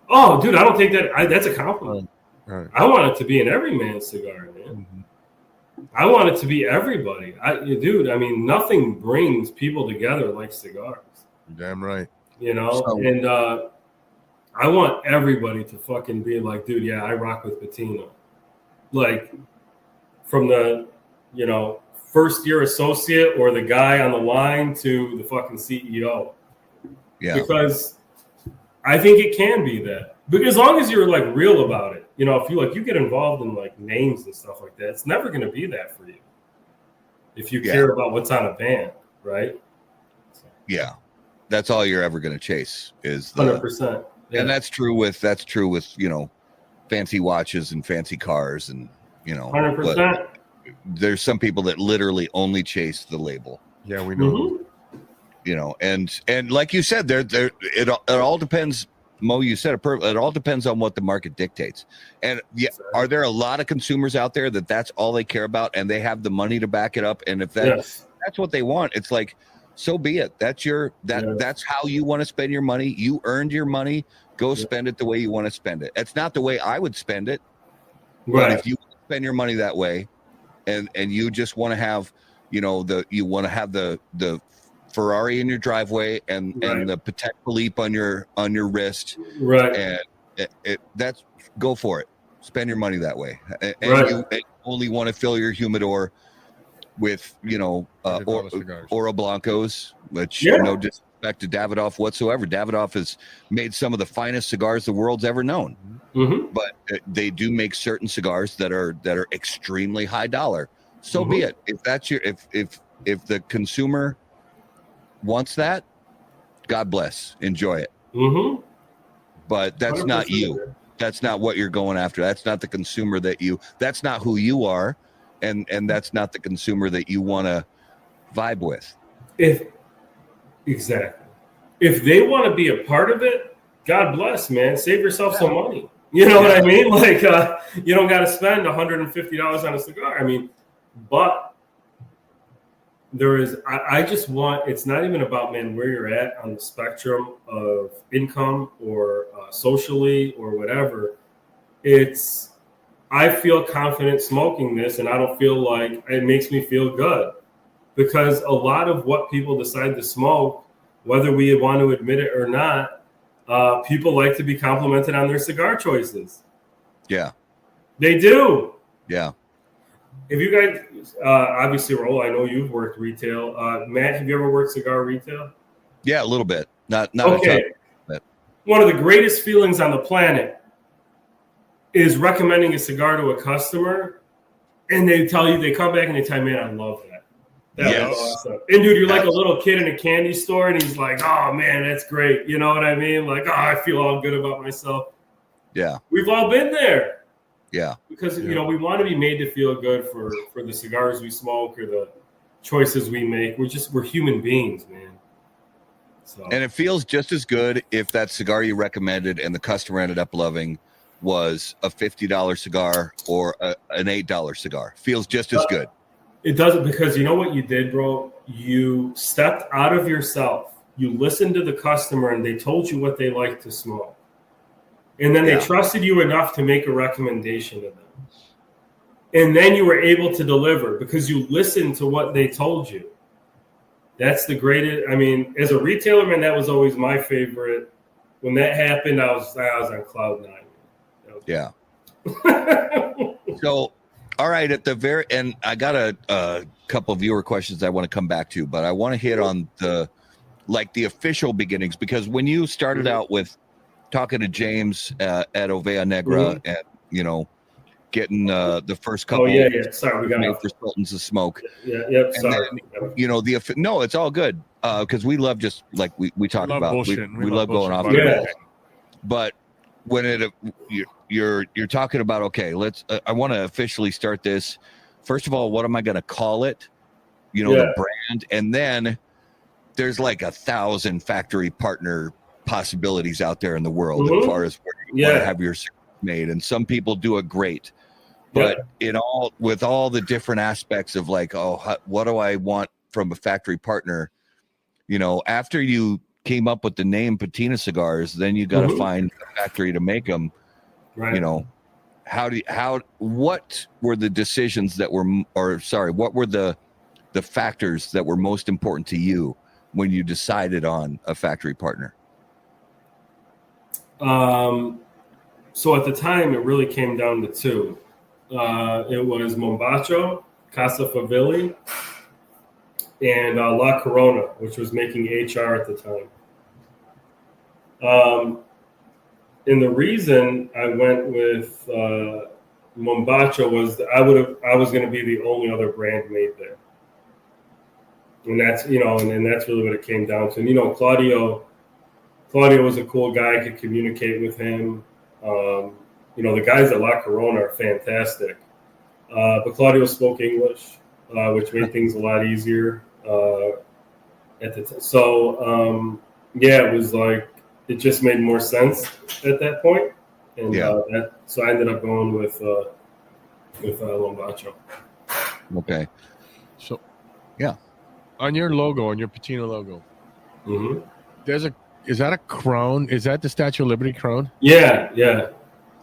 Speaker 4: Oh, dude, I don't think that that's a compliment.
Speaker 3: Right.
Speaker 4: I want it to be an everyman cigar, man. Mm-hmm. I want it to be everybody. Nothing brings people together like cigars.
Speaker 3: You're damn right.
Speaker 4: And I want everybody to fucking be like, dude, yeah, I rock with Patina. Like, from the, first year associate or the guy on the line to the fucking CEO.
Speaker 1: Yeah.
Speaker 4: Because I think it can be that. But as long as you're like real about it, if you get involved in like names and stuff like that, it's never going to be that for you. If you care about what's on a band, right?
Speaker 1: Yeah. That's all you're ever going to chase is
Speaker 4: 100%. Yeah.
Speaker 1: And that's true with fancy watches and fancy cars and
Speaker 4: 100%.
Speaker 1: There's some people that literally only chase the label.
Speaker 3: Yeah, we know.
Speaker 1: Mm-hmm. And like you said, it all depends. Mo, you said it all depends on what the market dictates. And are there a lot of consumers out there that's all they care about and they have the money to back it up? And if that's what they want, it's like, so be it. That's how you want to spend your money. You earned your money. Go spend it the way you want to spend it. It's not the way I would spend it.
Speaker 4: Right.
Speaker 1: But if you spend your money that way, and you just want to have, you want to have the Ferrari in your driveway and the Patek Philippe on your wrist,
Speaker 4: right?
Speaker 1: And that's go for it. Spend your money that way, and you only want to fill your humidor with Oro Blancos, which no disrespect to Davidoff whatsoever. Davidoff has made some of the finest cigars the world's ever known, but they do make certain cigars that are extremely high dollar. So be it. If that's if the consumer wants that, God bless, enjoy it. But that's not you. That's not what you're going after. That's not the consumer that's not who you are, and that's not the consumer that you want to vibe with.
Speaker 4: Exactly. If they want to be a part of it, God bless, man. Save yourself some money. You know what I mean? Like, you don't got to spend $150 on a cigar. I mean, but there is, I just want, it's not even about, man, where you're at on the spectrum of income or socially or whatever. It's, I feel confident smoking this, and I don't feel like it makes me feel good, because a lot of what people decide to smoke, whether we want to admit it or not, people like to be complimented on their cigar choices.
Speaker 1: Yeah,
Speaker 4: they do.
Speaker 1: Yeah.
Speaker 4: If you guys, obviously, Raul, I know you've worked retail. Matt, have you ever worked cigar retail?
Speaker 1: Yeah, a little bit. Not
Speaker 4: okay.
Speaker 1: A ton,
Speaker 4: one of the greatest feelings on the planet is recommending a cigar to a customer, and they come back and they tell me, man, I love that. That was awesome. And dude, you're like a little kid in a candy store, and he's like, oh man, that's great. You know what I mean? Like, oh, I feel all good about myself.
Speaker 1: Yeah.
Speaker 4: We've all been there.
Speaker 1: Yeah.
Speaker 4: Because, we want to be made to feel good for the cigars we smoke or the choices we make. We're human beings, man. So.
Speaker 1: And it feels just as good if that cigar you recommended and the customer ended up loving was a $50 cigar or an $8 cigar. Feels just as good.
Speaker 4: It doesn't, because you know what you did, bro? You stepped out of yourself. You listened to the customer, and they told you what they like to smoke. And then they trusted you enough to make a recommendation to them. And then you were able to deliver because you listened to what they told you. That's the greatest. I mean, as a retailer, man, that was always my favorite. When that happened, I was on cloud nine.
Speaker 1: Yeah. So, all right, at the very end, I got a couple of viewer questions I want to come back to, but I want to hit on the official beginnings, because when you started out with talking to James at Ovea Negra and, getting the first couple.
Speaker 4: Oh, yeah. Sorry, we got
Speaker 1: made for Sultans of Smoke.
Speaker 4: Yeah, sorry.
Speaker 1: Then, no, it's all good. Because we love just like we talk about. We love going off the balls. But when you're talking about, okay, I want to officially start this. First of all, what am I going to call it? The brand. And then there's like 1,000 factory partner possibilities out there in the world as far as where you want to have your cigar made, and some people do it great, but with all the different aspects of like, what do I want from a factory partner? After you came up with the name Patina Cigars, then you got to find a factory to make them. Right. What were the decisions that were, what were the factors that were most important to you when you decided on a factory partner?
Speaker 4: So at the time, it really came down to two. It was Mombacho, Casa Favilli, and La Corona, which was making HR at the time. And the reason I went with Mombacho was I was going to be the only other brand made there, and that's and that's really what it came down to. And, Claudio was a cool guy. I could communicate with him. The guys at La Corona are fantastic. But Claudio spoke English, which made things a lot easier at the time. So, it was like, it just made more sense at that point. And so I ended up going with Mombacho.
Speaker 1: Okay.
Speaker 3: So, on your logo, on your Patina logo, is that a crown? Is that the Statue of Liberty crown?
Speaker 4: Yeah.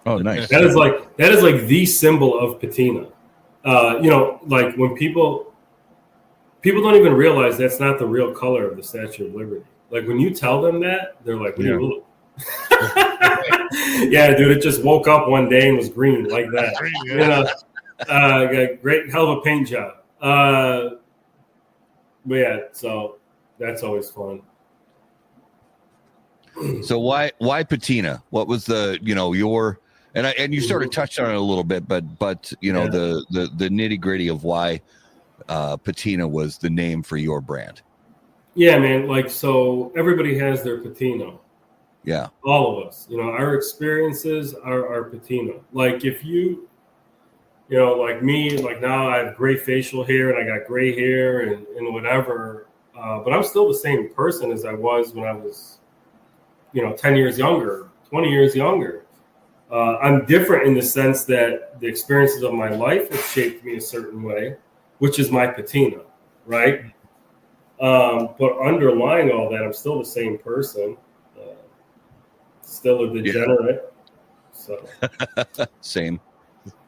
Speaker 1: Oh, nice.
Speaker 4: That is like the symbol of Patina. like when people don't even realize that's not the real color of the Statue of Liberty. Like when you tell them that, they're like, what are you yeah, dude, it just woke up one day and was green like that. Great, hell of a paint job. But yeah, so that's always fun.
Speaker 1: So why Patina? What was the, your, and you sort of touched on it a little bit, but the nitty gritty of why Patina was the name for your brand.
Speaker 4: Yeah, man. Like, so everybody has their Patina.
Speaker 1: Yeah.
Speaker 4: All of us, our experiences are our Patina. Like if you, like me, like now I have gray facial hair and I got gray hair and whatever, but I'm still the same person as I was when I was, 10 years younger, 20 years younger. I'm different in the sense that the experiences of my life have shaped me a certain way, which is my Patina, right? But underlying all that, I'm still the same person, still a degenerate. So
Speaker 1: same.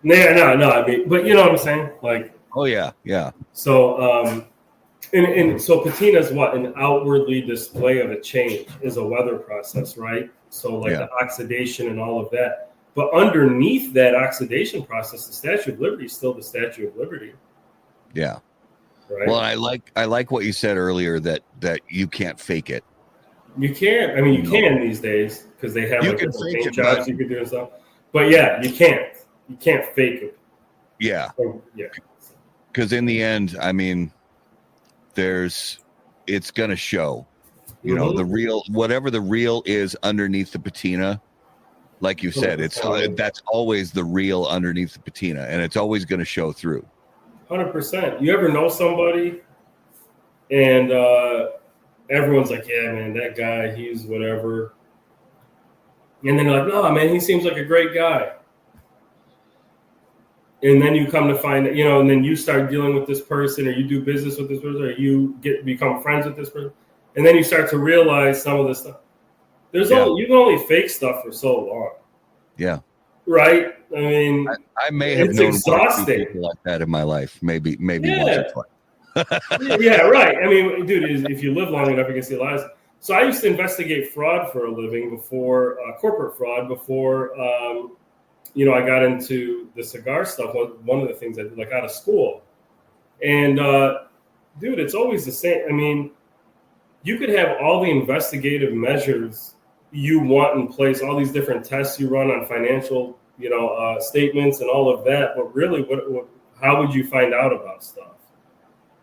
Speaker 4: No. I mean, but you know what I'm saying? Like,
Speaker 1: oh yeah.
Speaker 4: So, and so patina is what an outwardly display of a change, is a weather process, right? So like the oxidation and all of that. But underneath that oxidation process, the Statue of Liberty is still the Statue of Liberty.
Speaker 1: Yeah.
Speaker 4: Right.
Speaker 1: Well, I like what you said earlier that you can't fake it.
Speaker 4: You can't. I mean, you can these days because they have like different paint jobs you can do and stuff. But yeah, you can't. You can't fake it.
Speaker 1: Yeah.
Speaker 4: So, yeah.
Speaker 1: Because in the end, I mean, it's gonna show. The real, whatever the real is underneath the patina. Like you said, that's always the real underneath the patina, and it's always going to show through.
Speaker 4: 100%. You ever know somebody, and everyone's like, "Yeah, man, that guy, he's whatever," and then they're like, "No, man, he seems like a great guy." And then you come to find that, and then you start dealing with this person, or you do business with this person, or you become friends with this person, and then you start to realize some of this stuff. You can only fake stuff for so long. Yeah. Right? I mean,
Speaker 1: I may have known
Speaker 4: exhausting.
Speaker 1: People like that in my life. Maybe once or twice.
Speaker 4: Yeah, right. I mean, dude, if you live long enough, you can see a lot of stuff. So I used to investigate fraud for a living before, corporate fraud, before, I got into the cigar stuff. One of the things I did, like out of school. And, dude, it's always the same. I mean, you could have all the investigative measures you want in place, all these different tests you run on financial, statements and all of that. But really, how would you find out about stuff?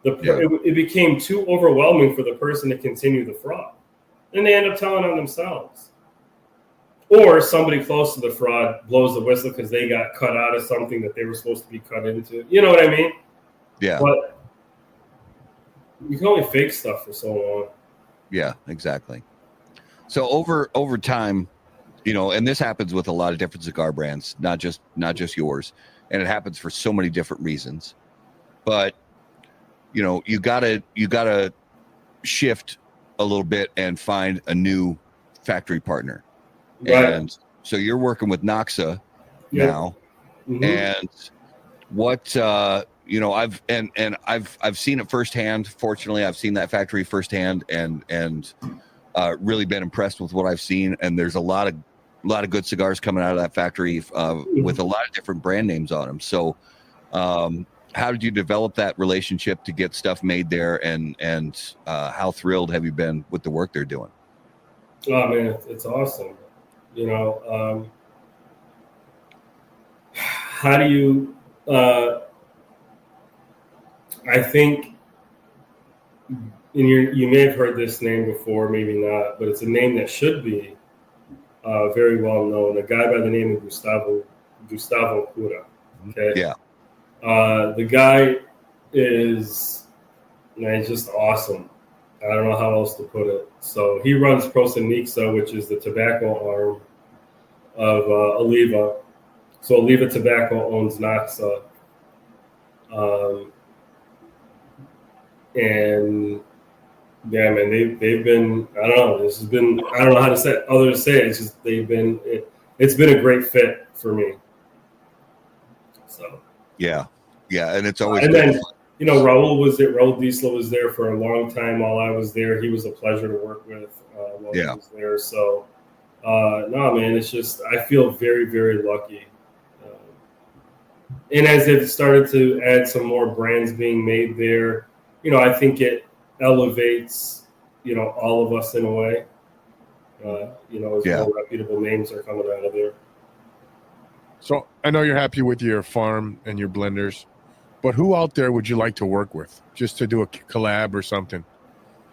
Speaker 4: It became too overwhelming for the person to continue the fraud. And they end up telling on themselves. Or somebody close to the fraud blows the whistle because they got cut out of something that they were supposed to be cut into. You know what I mean?
Speaker 1: Yeah.
Speaker 4: But you can only fake stuff for so long.
Speaker 1: Yeah, exactly. So over time, and this happens with a lot of different cigar brands, not just yours, and it happens for so many different reasons. But you gotta shift a little bit and find a new factory partner. Right. And so you're working with Noxa now, and what I've seen it firsthand. Fortunately, I've seen that factory firsthand, and really been impressed with what I've seen. And there's a lot of good cigars coming out of that factory with a lot of different brand names on them. So, how did you develop that relationship to get stuff made there? And how thrilled have you been with the work they're doing?
Speaker 4: Oh man, it's awesome. How do you? I think. And you may have heard this name before, maybe not, but it's a name that should be very well known. A guy by the name of Gustavo Cura. Okay.
Speaker 1: Yeah.
Speaker 4: The guy is, he's just awesome. I don't know how else to put it. So he runs Prosenixa, which is the tobacco arm of Oliva. So Oliva Tobacco owns Noxa. And yeah, man, they've been, I don't know, this has been, I don't know how to say it, other to say it. It's just it's been a great fit for me. So
Speaker 1: yeah. Yeah, and it's always
Speaker 4: and
Speaker 1: good.
Speaker 4: then Raul was there. Raul Diesel was there for a long time while I was there. He was a pleasure to work with while he was there. So no, man, it's just I feel very, very lucky. And as it started to add some more brands being made there, I think it elevates, all of us in a way. As more reputable names are coming out of there.
Speaker 3: So I know you're happy with your farm and your blenders, but who out there would you like to work with just to do a collab or something?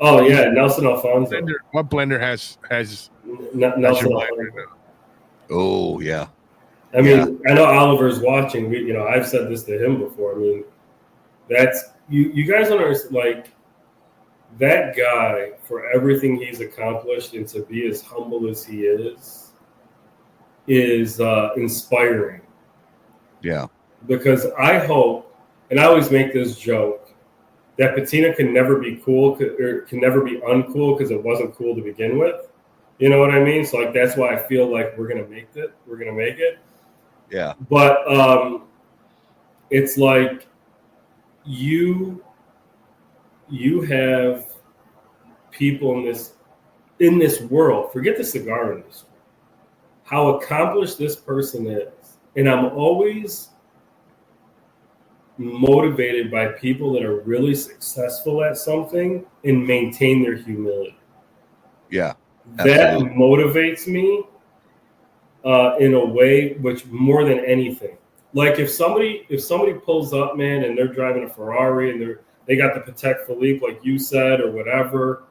Speaker 4: Oh yeah, Nelson Alfonso.
Speaker 3: What blender has
Speaker 4: Nelson Alfonso?
Speaker 1: Oh yeah.
Speaker 4: I mean, I know Oliver's watching. I've said this to him before. I mean, that's you guys don't understand. Like that guy, for everything he's accomplished and to be as humble as he is inspiring.
Speaker 1: Yeah.
Speaker 4: Because I hope, and I always make this joke, that Patina can never be cool or can never be uncool because it wasn't cool to begin with. You know what I mean? So like that's why I feel like we're gonna make it. We're gonna make it.
Speaker 1: Yeah.
Speaker 4: But it's like you have people in this world. Forget the cigar industry. How accomplished this person is, and I'm always motivated by people that are really successful at something and maintain their humility.
Speaker 1: Yeah,
Speaker 4: absolutely. That motivates me in a way which more than anything. Like if somebody pulls up, man, and they're driving a Ferrari and they got the Patek Philippe, like you said, or whatever,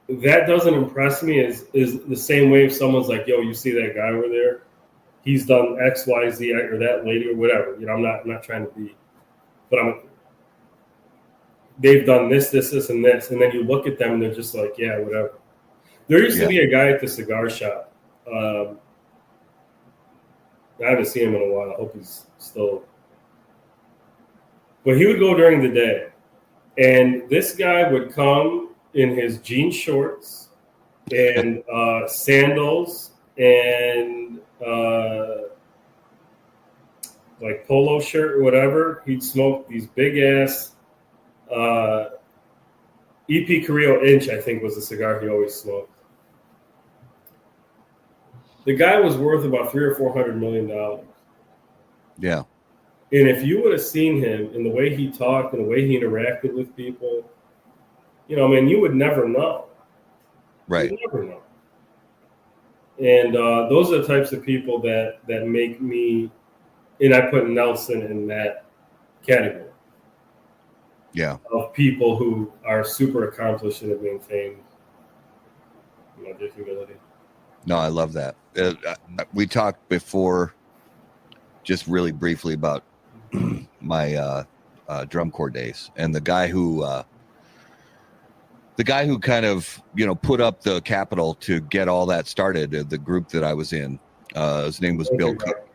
Speaker 4: that doesn't impress me is the same way if someone's like, yo, you see that guy over there? He's done X, Y, Z, or that lady or whatever. I'm not trying to be, but they've done this, and this. And then you look at them and they're just like, yeah, whatever. There used to be a guy at the cigar shop. I haven't seen him in a while. I hope he's still. But he would go during the day. And this guy would come in his jean shorts and sandals and like polo shirt or whatever. He'd smoke these big ass EP Carrillo Inch, I think was the cigar he always smoked. The guy was worth about $300 or $400 million.
Speaker 1: Yeah.
Speaker 4: And if you would have seen him in the way he talked and the way he interacted with people, you would never know.
Speaker 1: Right.
Speaker 4: You'd never know. And those are the types of people that make me, and I put Nelson in that category.
Speaker 1: Yeah.
Speaker 4: Of people who are super accomplished and have maintained their humility.
Speaker 1: No, I love that. We talked before, just really briefly about my drum corps days, and the guy who kind of put up the capital to get all that started. The group that I was in, his name was Bill Cook.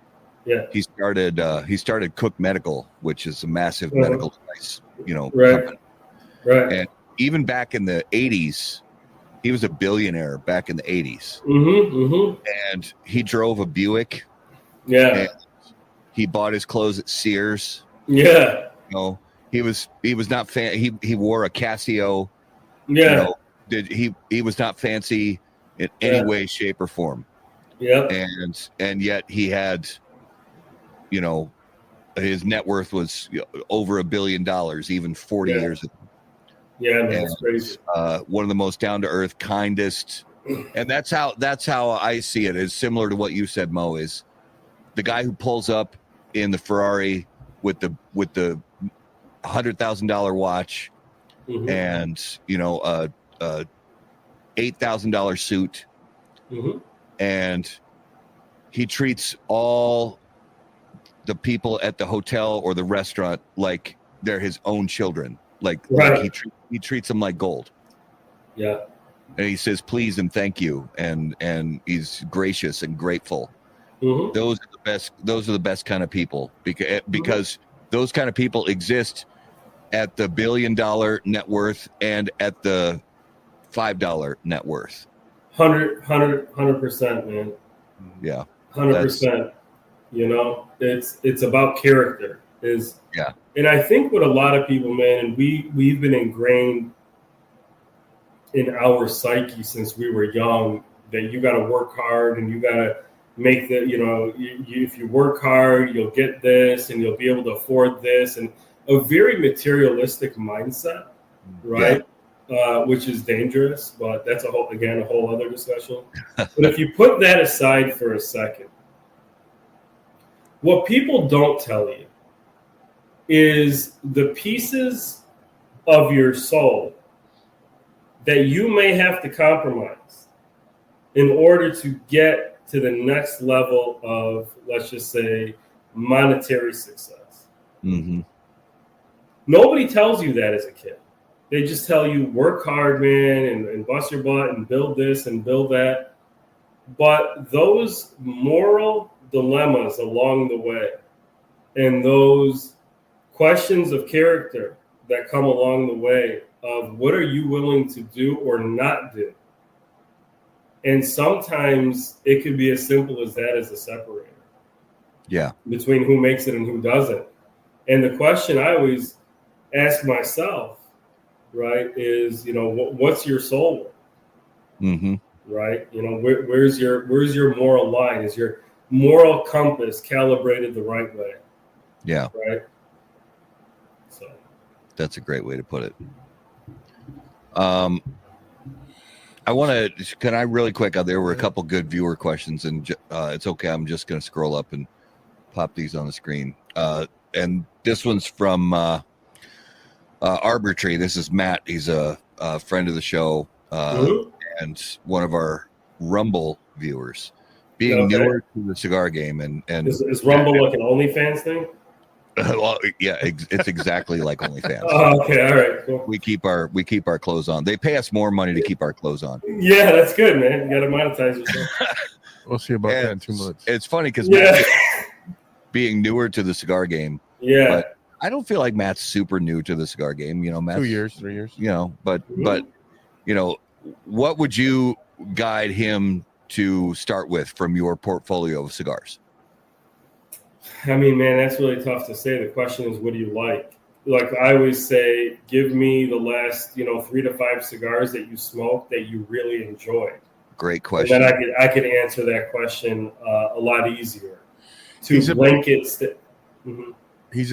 Speaker 4: Yeah,
Speaker 1: he started Cook Medical, which is a massive medical device,
Speaker 4: right.
Speaker 1: company.
Speaker 4: Right.
Speaker 1: And even back in the 80s, he was a billionaire back in the 80s.
Speaker 4: Mm-hmm, mm-hmm.
Speaker 1: And he drove a Buick.
Speaker 4: Yeah.
Speaker 1: And he bought his clothes at Sears.
Speaker 4: Yeah.
Speaker 1: He was not he wore a Casio.
Speaker 4: Yeah.
Speaker 1: He was not fancy in any way, shape, or form.
Speaker 4: Yeah.
Speaker 1: And yet he had, his net worth was over $1 billion, even 40 years ago.
Speaker 4: Yeah, man, that's crazy.
Speaker 1: One of the most down to earth, kindest, and that's how I see it. Is similar to what you said, Mo. Is the guy who pulls up in the Ferrari with the $100,000 watch,
Speaker 4: mm-hmm.
Speaker 1: and a $8,000 suit,
Speaker 4: mm-hmm.
Speaker 1: and he treats all the people at the hotel or the restaurant like they're his own children. Like he treats them like gold.
Speaker 4: Yeah.
Speaker 1: And he says please and thank you, and he's gracious and grateful.
Speaker 4: Mm-hmm.
Speaker 1: Those are the best kind of people, because those kind of people exist at the $1 billion net worth and at the $5 net worth.
Speaker 4: 100%, man.
Speaker 1: Yeah.
Speaker 4: 100%. It's about character. And I think what a lot of people, man, and we've been ingrained in our psyche since we were young that you got to work hard and you got to make the, if you work hard, you'll get this and you'll be able to afford this, and a very materialistic mindset, right? Which is dangerous, but that's a whole other discussion. But if you put that aside for a second, what people don't tell you is the pieces of your soul that you may have to compromise in order to get to the next level of, let's just say, monetary success.
Speaker 1: Mm-hmm.
Speaker 4: Nobody tells you that as a kid. They just tell you, work hard, man, and bust your butt and build this and build that. But those moral dilemmas along the way and those questions of character that come along the way of what are you willing to do or not do. And sometimes it could be as simple as that as a separator.
Speaker 1: Yeah.
Speaker 4: Between who makes it and who doesn't. And the question I always ask myself, right, is, what's your soul worth?
Speaker 1: Mm-hmm.
Speaker 4: Right? Where's your moral line? Is your moral compass calibrated the right way?
Speaker 1: Yeah.
Speaker 4: Right? So
Speaker 1: that's a great way to put it. Can I really quick, there were a couple good viewer questions, and it's okay. I'm just going to scroll up and pop these on the screen. And this one's from Arbitrary. This is Matt. He's a friend of the show and one of our Rumble viewers. Being newer to the cigar game, and
Speaker 4: is Rumble like an OnlyFans thing?
Speaker 1: Well, yeah, it's exactly like OnlyFans.
Speaker 4: Oh, okay, all right, cool.
Speaker 1: We keep our clothes on. They pay us more money to keep our clothes on.
Speaker 4: Yeah, that's good, man. You got to monetize yourself.
Speaker 3: We'll see about that in 2 months.
Speaker 1: It's funny because being newer to the cigar game.
Speaker 4: Yeah.
Speaker 1: But I don't feel like Matt's super new to the cigar game. Matt's
Speaker 3: 2 years, 3 years.
Speaker 1: But what would you guide him to start with from your portfolio of cigars?
Speaker 4: I mean, man, that's really tough to say. The question is, what do you like? Like I always say, give me the last, 3 to 5 cigars that you smoked that you really enjoyed.
Speaker 1: Great question.
Speaker 4: And then I could answer that question a lot easier. He's a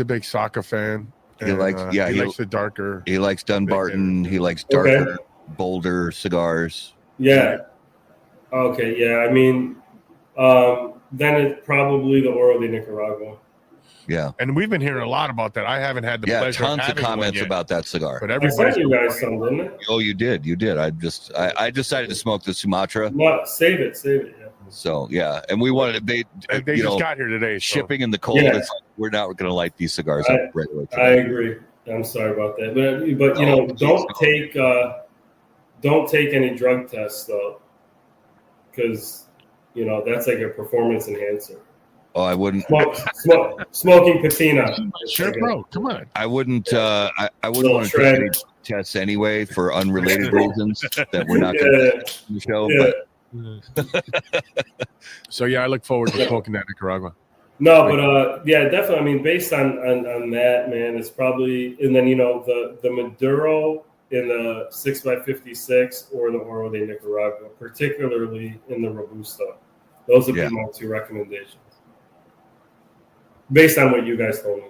Speaker 3: big soccer fan.
Speaker 1: He likes
Speaker 3: the darker.
Speaker 1: He likes Dunbarton. He likes darker, bolder cigars.
Speaker 4: Yeah. Okay. Yeah. I mean, then it's probably the Oro de Nicaragua.
Speaker 1: Yeah.
Speaker 3: And we've been hearing a lot about that. I haven't had the pleasure
Speaker 1: tons of comments about that cigar.
Speaker 3: But
Speaker 4: I sent you guys some, didn't I?
Speaker 1: Oh, you did. I decided to smoke the Sumatra.
Speaker 4: Well, save it. Yeah.
Speaker 1: So yeah, and we wanted
Speaker 3: they just got here today.
Speaker 1: Shipping in the cold. Yeah. It's like, we're not going to light these cigars up right away.
Speaker 4: I agree. I'm sorry about that, but don't take any drug tests though, because that's like a performance enhancer.
Speaker 1: Oh, I wouldn't.
Speaker 4: Smoking patina.
Speaker 3: Sure, bro. Come on.
Speaker 1: I wouldn't. I wouldn't want to take any tests anyway for unrelated reasons that we're not going to do the show.
Speaker 4: Yeah.
Speaker 3: But so I look forward to smoking that Nicaragua.
Speaker 4: No, but definitely. I mean, based on that, man, it's probably, and then the Maduro in the 6x56 or the Oro de Nicaragua, particularly in the Robusto. Those would be my 2 recommendations. Based on what you guys told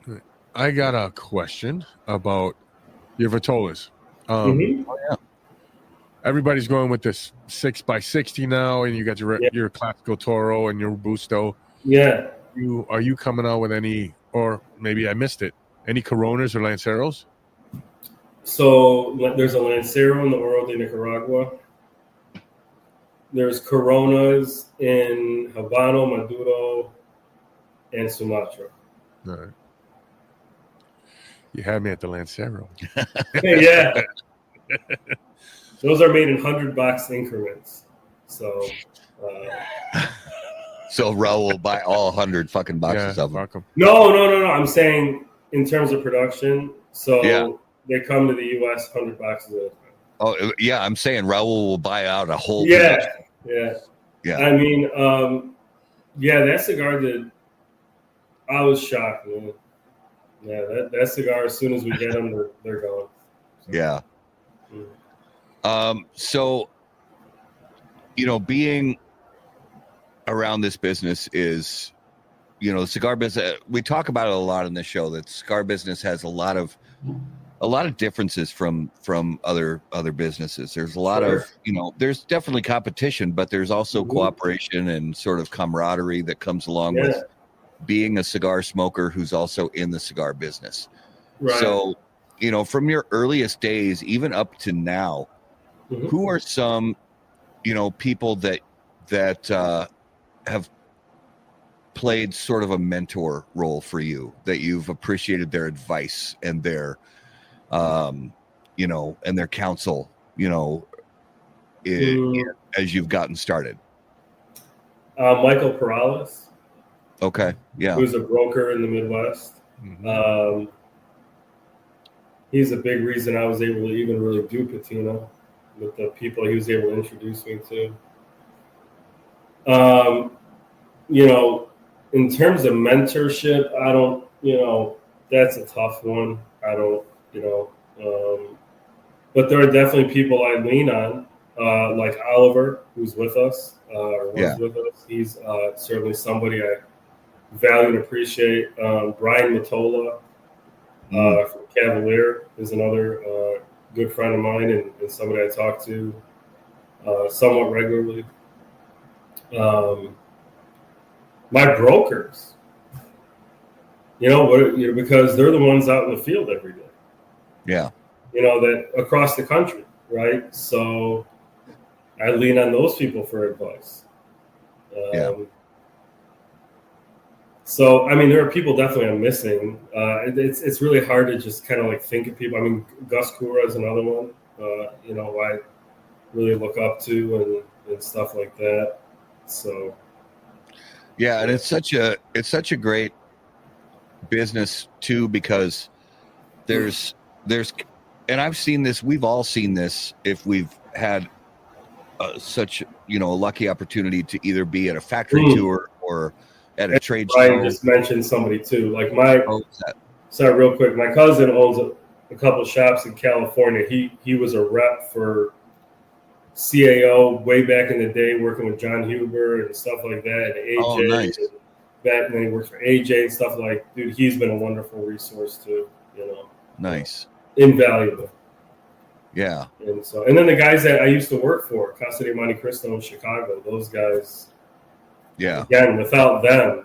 Speaker 4: me.
Speaker 3: I got a question about your Vitolas.
Speaker 1: Oh, yeah.
Speaker 3: Everybody's going with this 6x60 now, and you got your classical Toro and your Robusto.
Speaker 4: Yeah.
Speaker 3: Are you coming out with any, or maybe I missed it, any Coronas or Lanceros?
Speaker 4: So there's a Lancero in the Oro de Nicaragua. There's Coronas in Habano, Maduro, and Sumatra.
Speaker 3: All right. You had me at the Lancero.
Speaker 4: Yeah. Those are made in 100-box increments. So
Speaker 1: Raul will buy all 100 fucking boxes of them.
Speaker 4: No. I'm saying in terms of production. So they come to the U.S. 100 boxes at a time.
Speaker 1: Oh, yeah. I'm saying Raul will buy out a whole
Speaker 4: production.
Speaker 1: Yeah.
Speaker 4: I mean, that cigar did I was shocked, man. Yeah, that cigar, as soon as we get them, they're gone. So,
Speaker 1: yeah.
Speaker 4: Mm.
Speaker 1: So, being around this business is, the cigar business, we talk about it a lot in the show, that cigar business has a lot of differences from other businesses. There's a lot of, there's definitely competition, but there's also cooperation and sort of camaraderie that comes along with being a cigar smoker who's also in the cigar business.
Speaker 4: Right.
Speaker 1: So, from your earliest days, even up to now, who are some, people that have played sort of a mentor role for you, that you've appreciated their advice and their, and their counsel, as you've gotten started?
Speaker 4: Michael Perales.
Speaker 1: Okay. Yeah.
Speaker 4: Who's a broker in the Midwest. He's a big reason I was able to even really do Patina with the people he was able to introduce me to. In terms of mentorship, I don't, that's a tough one. I don't, but there are definitely people I lean on, like Oliver, who's with us, or was with us. He's certainly somebody I value and appreciate. Brian Matola from Cavalier is another good friend of mine and somebody I talk to somewhat regularly. My brokers, because they're the ones out in the field every day.
Speaker 1: Yeah.
Speaker 4: That across the country, right? So I lean on those people for advice. So, I mean, there are people definitely I'm missing. It's really hard to just kind of like think of people. I mean, Gus Kura is another one, I really look up to and stuff like that. So,
Speaker 1: yeah. And it's such a great business too, because there's, and I've seen this, we've all seen this, if we've had such, a lucky opportunity to either be at a factory tour or at a trade show.
Speaker 4: Brian just mentioned somebody too. Like sorry, real quick. My cousin owns a couple shops in California. He was a rep for CAO way back in the day, working with John Huber and stuff like that. And AJ.
Speaker 1: Oh, nice.
Speaker 4: Back when he worked for AJ and stuff dude, he's been a wonderful resource too.
Speaker 1: Nice.
Speaker 4: Invaluable.
Speaker 1: Yeah.
Speaker 4: And then the guys that I used to work for, Casa de Monte Cristo in Chicago, those guys.
Speaker 1: Yeah.
Speaker 4: Again, without them,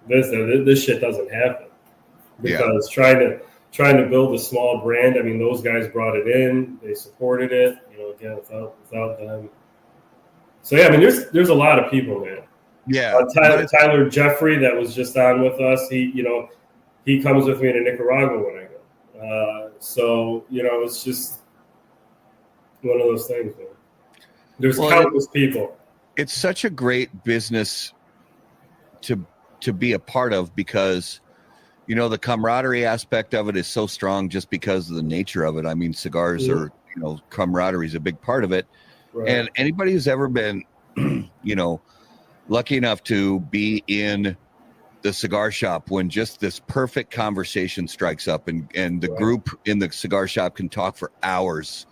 Speaker 4: this shit doesn't happen. Because trying to build a small brand, I mean, those guys brought it in, they supported it. Again, without them. So yeah, I mean, there's a lot of people, man.
Speaker 1: Yeah.
Speaker 4: Tyler Jeffrey, that was just on with us. He comes with me to Nicaragua when I go. So it's just one of those things, man. There's countless people.
Speaker 1: It's such a great business to be a part of, because the camaraderie aspect of it is so strong just because of the nature of it. I mean, cigars are, camaraderie is a big part of it. Right. And anybody who's ever been lucky enough to be in the cigar shop when just this perfect conversation strikes up and the group in the cigar shop can talk for hours,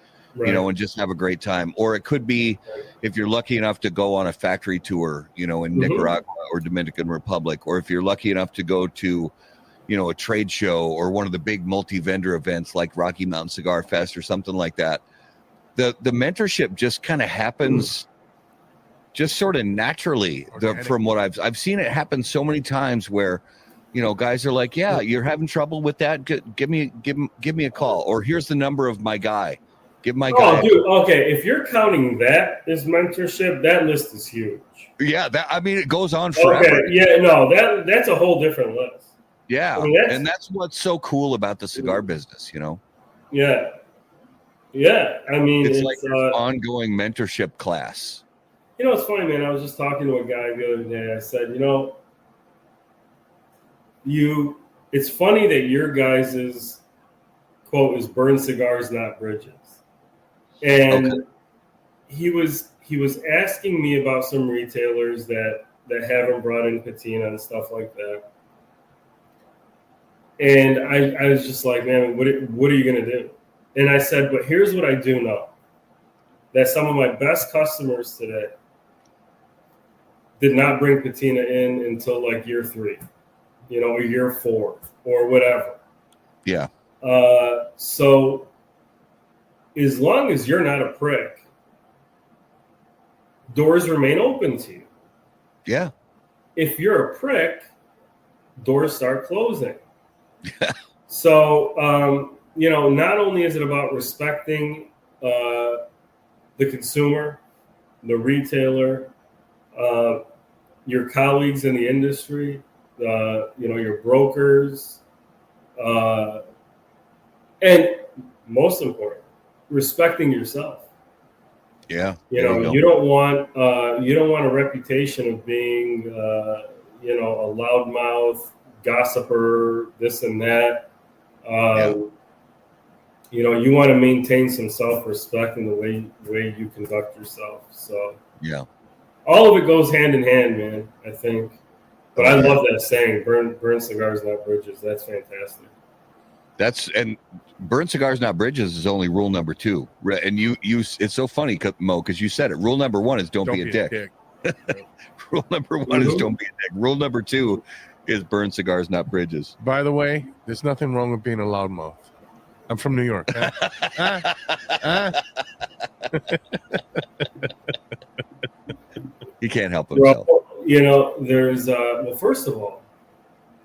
Speaker 1: and just have a great time. Or it could be, if you're lucky enough to go on a factory tour, in Nicaragua or Dominican Republic, or if you're lucky enough to go to, a trade show or one of the big multi-vendor events like Rocky Mountain Cigar Fest or something like that. The mentorship just kind of happens just sort of naturally. From what I've seen it happen so many times where, guys are like, yeah, you're having trouble with that. Give me a call, or here's the number of my guy. Give my guy.
Speaker 4: Dude, okay. If you're counting that as mentorship, that list is huge.
Speaker 1: Yeah, it goes on forever.
Speaker 4: Okay, yeah, no, that's a whole different list.
Speaker 1: Yeah, and that's what's so cool about the cigar business,
Speaker 4: Yeah. Yeah, I mean,
Speaker 1: it's like an ongoing mentorship class.
Speaker 4: It's funny, man. I was just talking to a guy the other day. I said, it's funny that your guys' quote is "burn cigars, not bridges." And he was asking me about some retailers that that haven't brought in patina and stuff like that. And I was just like, man, what are you going to do? And I said, but here's what I do know. That some of my best customers today did not bring patina in until like year 3, or year 4 or whatever.
Speaker 1: Yeah.
Speaker 4: So as long as you're not a prick, doors remain open to you.
Speaker 1: Yeah.
Speaker 4: If you're a prick, doors start closing. So, not only is it about respecting the consumer, the retailer, your colleagues in the industry, your brokers, and most important, respecting yourself.
Speaker 1: Yeah.
Speaker 4: You don't want a reputation of being a loudmouth, gossiper, this and that. You want to maintain some self-respect in the way you conduct yourself. So
Speaker 1: yeah,
Speaker 4: all of it goes hand in hand, man, I think. But I love that saying, burn cigars, not bridges. That's fantastic.
Speaker 1: And burn cigars, not bridges is only rule number 2. And you it's so funny, Mo, because you said it. Rule number 1 is don't be a dick. Rule number 1 is don't be a dick. Rule number 2 is burn cigars, not bridges.
Speaker 3: By the way, there's nothing wrong with being a loudmouth. I'm from New York.
Speaker 1: He can't help himself.
Speaker 4: There's first of all,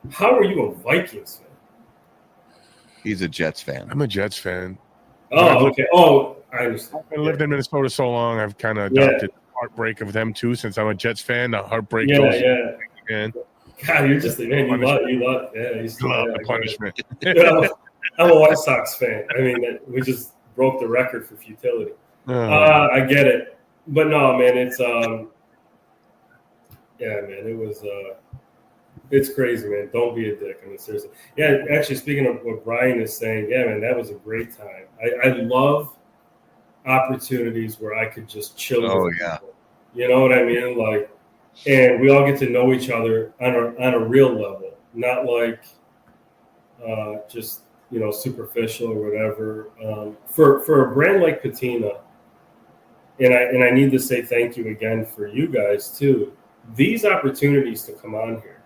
Speaker 4: how are you a Vikings fan?
Speaker 1: He's a Jets fan.
Speaker 3: I'm a Jets fan.
Speaker 4: Oh, okay. Oh, I understand.
Speaker 3: I lived in Minnesota so long, I've kind of adopted the heartbreak of them too. Since I'm a Jets fan, the heartbreak goes. And
Speaker 4: God, you're just you love
Speaker 3: the punishment.
Speaker 4: I'm a White Sox fan. I mean, we just broke the record for futility. I get it, but no, man, it's it was it's crazy, man. Don't be a dick. I mean, seriously. Yeah, actually, speaking of what Brian is saying, yeah, man, that was a great time. I love opportunities where I could just chill with people. You know what I mean? Like, and we all get to know each other on a real level, not like just superficial or whatever. For a brand like Patina, and I need to say thank you again for you guys too. These opportunities to come on here,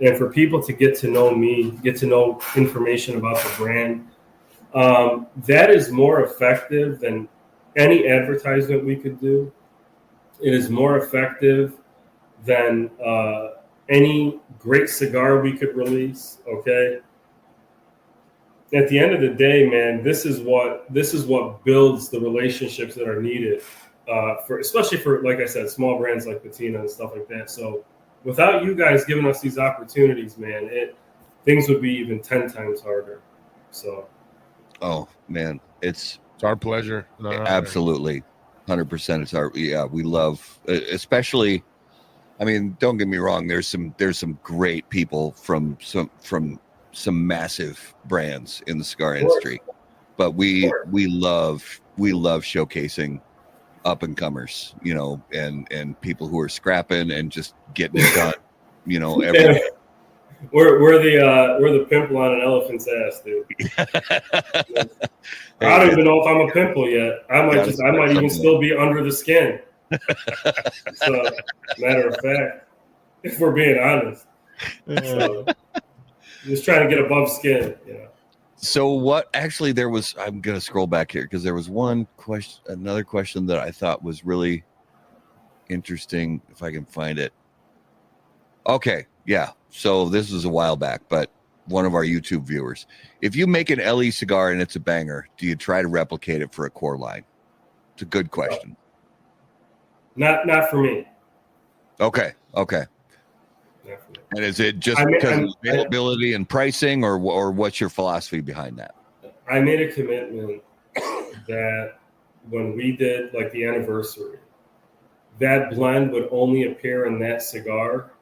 Speaker 4: and for people to get to know me, get to know information about the brand, that is more effective than any advertisement we could do. It is more effective than any great cigar we could release. Okay. At the end of the day, man, this is what builds the relationships that are needed especially for, like I said, small brands like Patina and stuff like that. So without you guys giving us these opportunities, man, things would be even 10 times harder. So. Oh
Speaker 1: man, it's
Speaker 3: our pleasure.
Speaker 1: Absolutely. 100%. We love, especially, I mean, don't get me wrong. There's some great people from some massive brands in the cigar industry, but we love showcasing up and comers, and people who are scrapping and just getting it done, every
Speaker 4: We're the pimple on an elephant's ass, dude. I don't even know if I'm a pimple yet. I might even still be under the skin. So, matter of fact, if we're being honest, so, just trying to get above skin,
Speaker 1: So what actually there was, I'm going to scroll back here because there was another question that I thought was really interesting. If I can find it. Okay. Yeah. So this was a while back, but one of our YouTube viewers, if you make an LE cigar and it's a banger, do you try to replicate it for a core line? It's a good question.
Speaker 4: Not for me.
Speaker 1: Okay. And is it just because of availability and pricing, or what's your philosophy behind that?
Speaker 4: I made a commitment that when we did like the anniversary, that blend would only appear in that cigar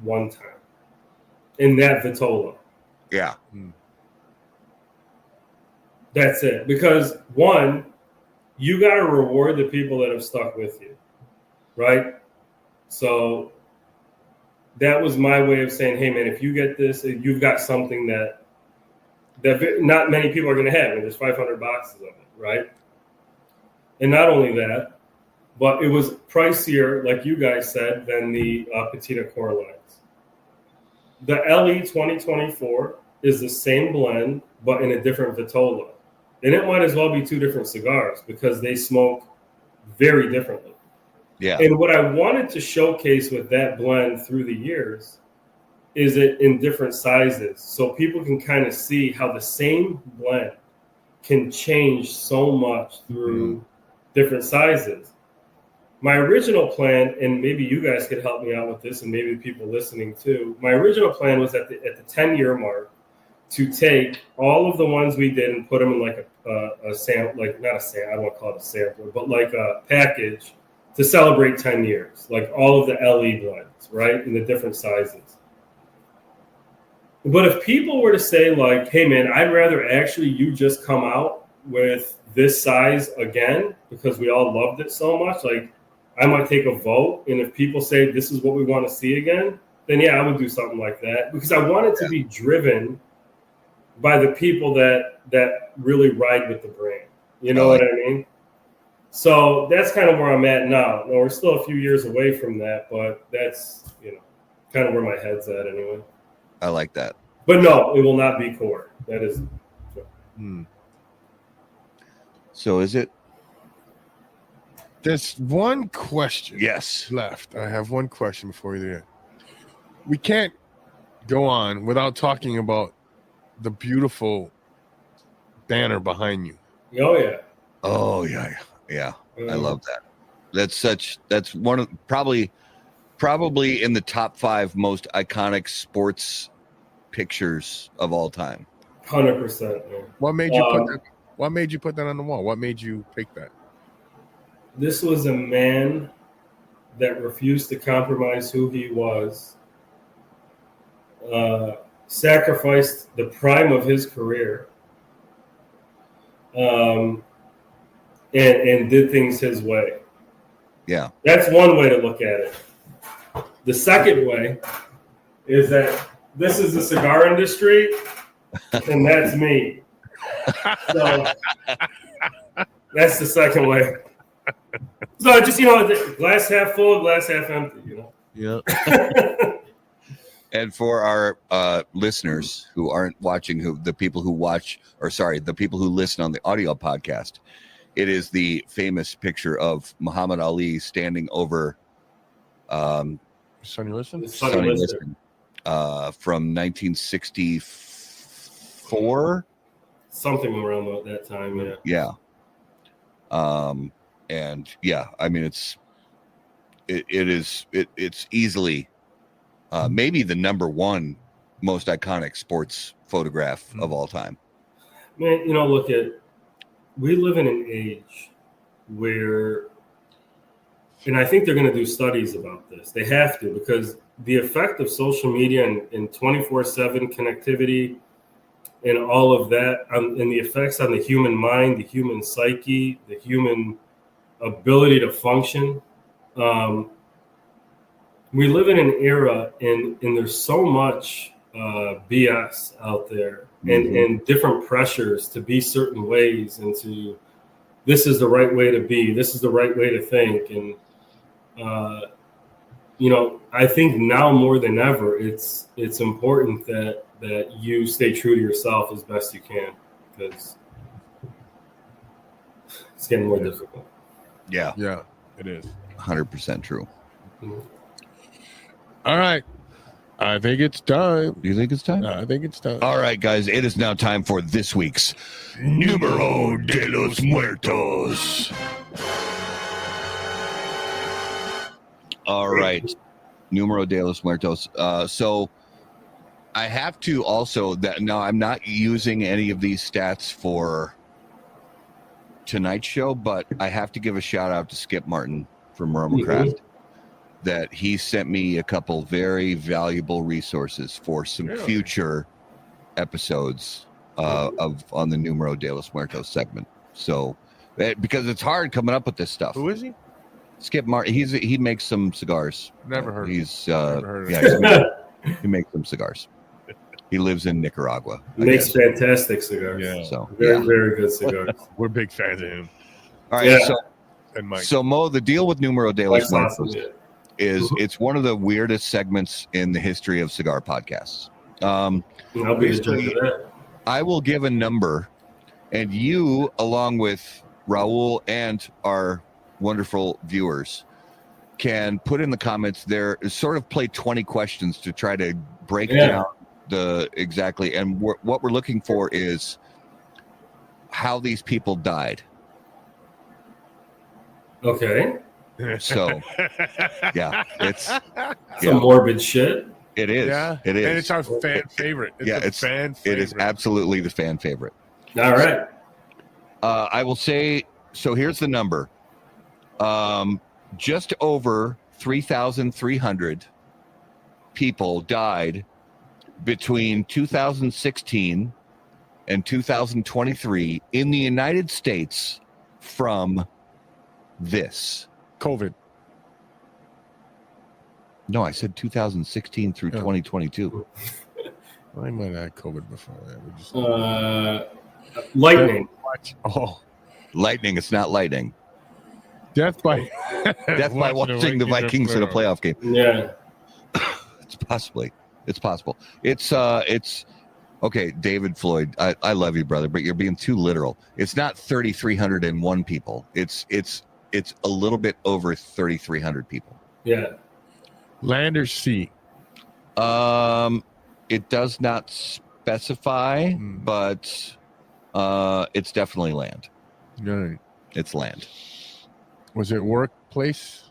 Speaker 4: one time, in that Vitola.
Speaker 1: Yeah.
Speaker 4: That's it. Because one, you got to reward the people that have stuck with you, right? So that was my way of saying, hey, man, if you get this, you've got something that not many people are going to have. And there's 500 boxes of it, right? And not only that, but it was pricier, like you guys said, than the Patina core lines. The LE 2024 is the same blend, but in a different vitola. And it might as well be two different cigars because they smoke very differently.
Speaker 1: Yeah.
Speaker 4: And what I wanted to showcase with that blend through the years is it in different sizes. So people can kind of see how the same blend can change so much through different sizes. My original plan, and maybe you guys could help me out with this, and maybe people listening too. My original plan was at the 10-year mark to take all of the ones we did and put them in like a sample, like not a sample, I don't want to call it a sampler, but like a package to celebrate 10 years, like all of the LE blends, right, in the different sizes. But if people were to say like, hey man, I'd rather actually you just come out with this size again because we all loved it so much, like I might take a vote, and if people say this is what we want to see again, then yeah, I would do something like that because I want it to be driven by the people that really ride with the brand. You know what I mean? So that's kind of where I'm at now. Now, we're still a few years away from that, but that's, kind of where my head's at anyway.
Speaker 1: I like that.
Speaker 4: But no, it will not be core. That is.
Speaker 1: So is it?
Speaker 3: There's one question.
Speaker 1: Yes.
Speaker 3: Left. I have one question before we do. We can't go on without talking about the beautiful banner behind you.
Speaker 4: Oh yeah.
Speaker 1: Oh yeah. I love that. That's one of probably in the top 5 most iconic sports pictures of all time.
Speaker 4: 100%.
Speaker 3: What made you put that? What made you put that on the wall? What made you pick that?
Speaker 4: This was a man that refused to compromise who he was, sacrificed the prime of his career, and did things his way.
Speaker 1: Yeah.
Speaker 4: That's one way to look at it. The second way is that this is the cigar industry, and that's me. So that's the second way. So just, glass half full, glass half empty,
Speaker 3: Yeah.
Speaker 1: And for our listeners who aren't watching, the people who listen on the audio podcast, it is the famous picture of Muhammad Ali standing over
Speaker 3: Sonny Liston?
Speaker 1: Sonny Liston from 1964.
Speaker 4: Something around that time, yeah.
Speaker 1: Yeah. And yeah, I mean it's easily maybe the number 1 most iconic sports photograph of all time.
Speaker 4: Man, we live in an age where, and I think they're going to do studies about this. They have to, because the effect of social media and 24/7 connectivity and all of that, and the effects on the human mind, the human psyche, the human ability to function. We live in an era, and there's so much BS out there, and different pressures to be certain ways, and to this is the right way to be, this is the right way to think, and I think now more than ever, it's important that you stay true to yourself as best you can, because it's getting more difficult.
Speaker 1: Yeah.
Speaker 3: Yeah, it is.
Speaker 1: 100% true.
Speaker 4: Mm-hmm.
Speaker 3: All right. I think it's time.
Speaker 1: Do you think it's time?
Speaker 3: I think it's time.
Speaker 1: All right, guys. It is now time for this week's Numero de los Muertos. All right. Numero de los Muertos. So I have to also now I'm not using any of these stats for tonight's show, but I have to give a shout out to Skip Martin from Romacraft, that he sent me a couple very valuable resources for some future episodes on the Numero de los Muertos segment. So because it's hard coming up with this stuff.
Speaker 3: Who is he?
Speaker 1: Skip Martin. He makes some cigars.
Speaker 3: Never heard.
Speaker 1: He's
Speaker 3: Never heard of
Speaker 1: yeah, he makes some cigars. He lives in Nicaragua.
Speaker 4: Makes fantastic cigars.
Speaker 3: Yeah.
Speaker 1: So
Speaker 4: Very, very good cigars.
Speaker 3: We're big fans of him.
Speaker 1: All right.
Speaker 4: Yeah.
Speaker 3: And Mike.
Speaker 1: So Mo, the deal with Numero de los
Speaker 4: Mike's
Speaker 1: Muertos
Speaker 4: awesome,
Speaker 1: is it's one of the weirdest segments in the history of cigar podcasts.
Speaker 4: I'll be the judge of that.
Speaker 1: I will give a number, and you, along with Raul and our wonderful viewers, can put in the comments there, sort of play 20 questions to try to break down the exactly. And what we're looking for is how these people died.
Speaker 4: Okay.
Speaker 1: So, yeah, it's
Speaker 4: Some morbid shit.
Speaker 1: It is.
Speaker 3: Yeah.
Speaker 1: It is.
Speaker 3: And it's our fan favorite. It's fan favorite.
Speaker 1: It is absolutely the fan favorite.
Speaker 4: All right.
Speaker 1: I will say, so here's the number. Just over 3,300 people died between 2016 and 2023 in the United States from this.
Speaker 3: COVID.
Speaker 1: No, I said 2016 through 2022.
Speaker 3: I might have had COVID before.
Speaker 4: Lightning.
Speaker 3: Oh,
Speaker 1: Lightning. It's not lightning.
Speaker 3: death by
Speaker 1: watching the Vikings in a playoff game.
Speaker 4: Yeah.
Speaker 1: It's possible. It's okay, David Floyd. I love you, brother, but you're being too literal. It's not 3,301 people. It's a little bit over 3,300 people.
Speaker 4: Yeah.
Speaker 3: land or sea.
Speaker 1: It does not specify, but it's definitely land.
Speaker 3: Right.
Speaker 1: It's land.
Speaker 3: Was it workplace?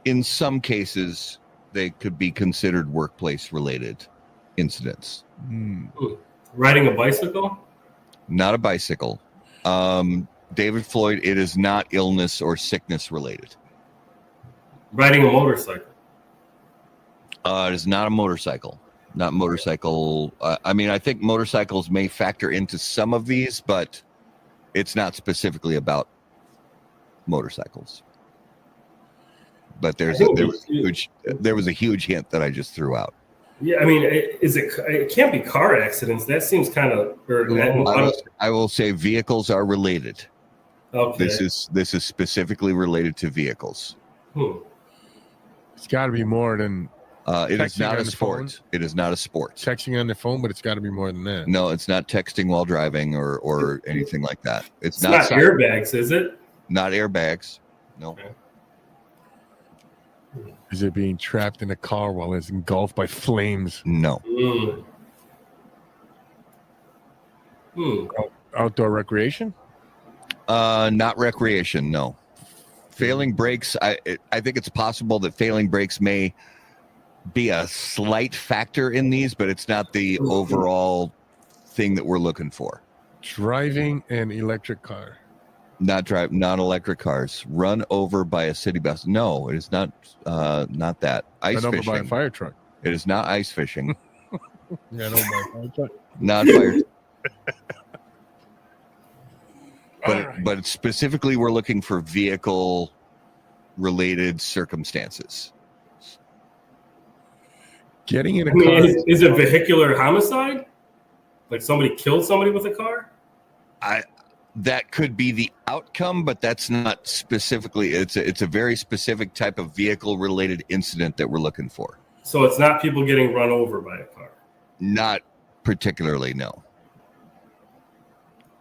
Speaker 1: In some cases, they could be considered workplace-related incidents.
Speaker 4: Riding a bicycle?
Speaker 1: Not a bicycle. David Floyd, it is not illness or sickness related.
Speaker 4: Riding a motorcycle?
Speaker 1: It is not a motorcycle. Not motorcycle. I mean, I think motorcycles may factor into some of these, but it's not specifically about motorcycles. But there was a huge hint that I just threw out.
Speaker 4: Yeah, I mean, it can't be car accidents. That seems kind of.
Speaker 1: I will say vehicles are related.
Speaker 4: Okay.
Speaker 1: This is specifically related to vehicles.
Speaker 3: It's got to be more than.
Speaker 1: It is not a sport.
Speaker 3: Phone?
Speaker 1: It is not a sport.
Speaker 3: Texting on the phone, but it's got to be more than that.
Speaker 1: No, it's not texting while driving or anything like that.
Speaker 4: It's not airbags, is it?
Speaker 1: Not airbags. No.
Speaker 4: Okay.
Speaker 3: Is it being trapped in a car while it's engulfed by flames?
Speaker 1: No.
Speaker 3: Outdoor recreation?
Speaker 1: Not recreation. No. Failing brakes. I think it's possible that failing brakes may be a slight factor in these, but it's not the overall thing that we're looking for.
Speaker 3: Driving an electric car.
Speaker 1: Not electric cars. Run over by a city bus. No, it is not. Not that. Ice
Speaker 3: Run over
Speaker 1: fishing.
Speaker 3: by a fire truck.
Speaker 1: It is not ice fishing.
Speaker 3: Yeah, no, by a fire truck.
Speaker 1: Not fire.
Speaker 3: Right.
Speaker 1: But specifically, we're looking for vehicle-related circumstances.
Speaker 3: Getting in a
Speaker 4: I mean,
Speaker 3: car.
Speaker 4: is it vehicular homicide? Like somebody killed somebody with a car?
Speaker 1: That could be the outcome, but that's not specifically. It's a very specific type of vehicle-related incident that we're looking for.
Speaker 4: So it's not people getting run over by a car?
Speaker 1: Not particularly, no.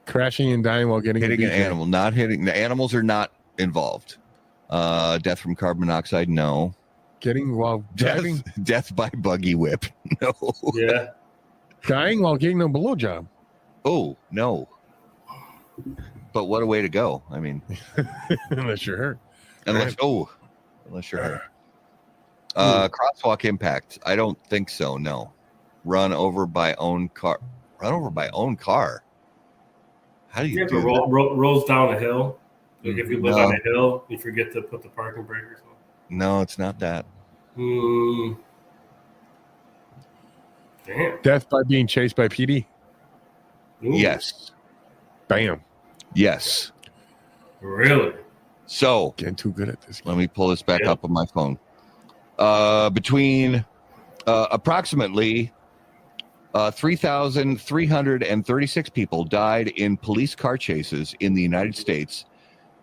Speaker 3: Crashing and dying while hitting
Speaker 1: an animal. Not hitting. The animals are not involved. Death from carbon monoxide, no.
Speaker 3: Getting while driving.
Speaker 1: Death by buggy whip, no.
Speaker 4: Yeah.
Speaker 3: Dying while getting a blowjob.
Speaker 1: Oh, no. But what a way to go. I mean,
Speaker 3: Unless you're hurt.
Speaker 1: unless you're hurt. Crosswalk impact. I don't think so. No. Run over by own car. How do you do that?
Speaker 4: Rolls down a hill. Like if you live on a hill, you forget to put the parking breakers on.
Speaker 1: No, it's not that.
Speaker 4: Damn.
Speaker 3: Death by being chased by PD.
Speaker 1: Yes.
Speaker 3: Bam.
Speaker 1: Yes.
Speaker 4: Really?
Speaker 1: So
Speaker 3: Getting too good at this.
Speaker 1: let me pull this back up on my phone. Between approximately 3,336 people died in police car chases in the United States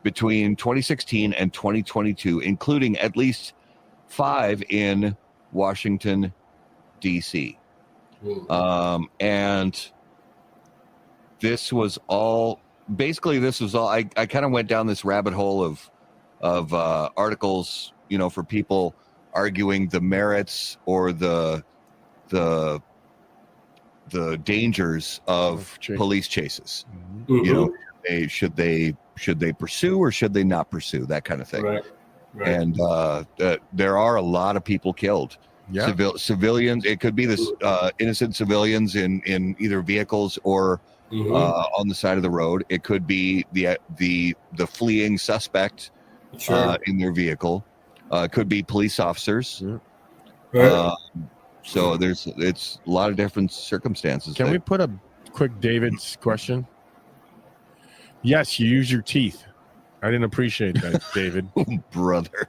Speaker 1: between 2016 and 2022, including at least 5 in Washington, D.C. And this was all I kind of went down this rabbit hole of articles, for people arguing the merits or the dangers of police chases.
Speaker 4: Mm-hmm.
Speaker 1: Should they pursue or should they not pursue, that kind of thing.
Speaker 4: Right.
Speaker 1: And there are a lot of people killed.
Speaker 3: Yeah.
Speaker 1: Civilians. It could be this innocent civilians in either vehicles or on the side of the road. It could be the fleeing suspect in their vehicle. It could be police officers.
Speaker 4: Right.
Speaker 1: So it's a lot of different circumstances.
Speaker 3: Can we put a quick David's question? Yes, you use your teeth. I didn't appreciate that, David.
Speaker 1: Brother.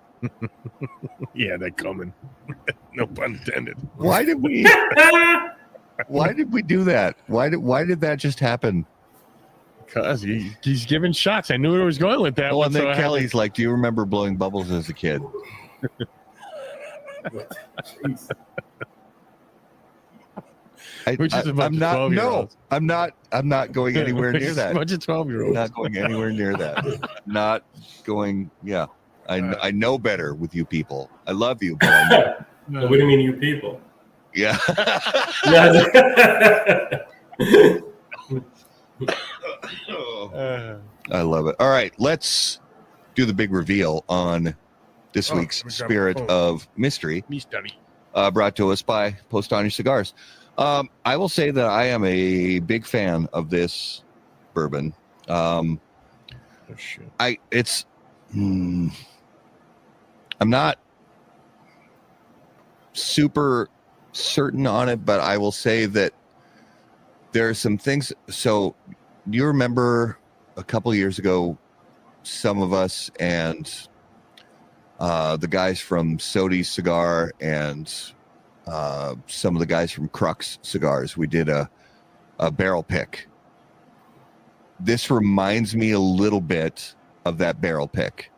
Speaker 3: Yeah, they're coming. No pun intended.
Speaker 1: Why did we do that? Why did that just happen?
Speaker 3: Because he's giving shots. I knew where he was going with that
Speaker 1: Oh,
Speaker 3: one.
Speaker 1: and then Kelly's like, do you remember blowing bubbles as a kid? I'm not going anywhere near that.
Speaker 3: A bunch of 12-year-olds.
Speaker 1: Not going anywhere near that. Not going. Yeah, I know better with you people. I love you, but I know.
Speaker 4: What do you mean, you people?
Speaker 1: Yeah. I love it. All right, let's do the big reveal on this week's Spirit of Mystery, brought to us by Patina Cigars. I will say that I am a big fan of this bourbon. I'm not super certain on it, but I will say that there are some things. So you remember a couple of years ago, some of us and the guys from Sodi's Cigar and some of the guys from Crux Cigars, we did a barrel pick. This reminds me a little bit of that barrel pick.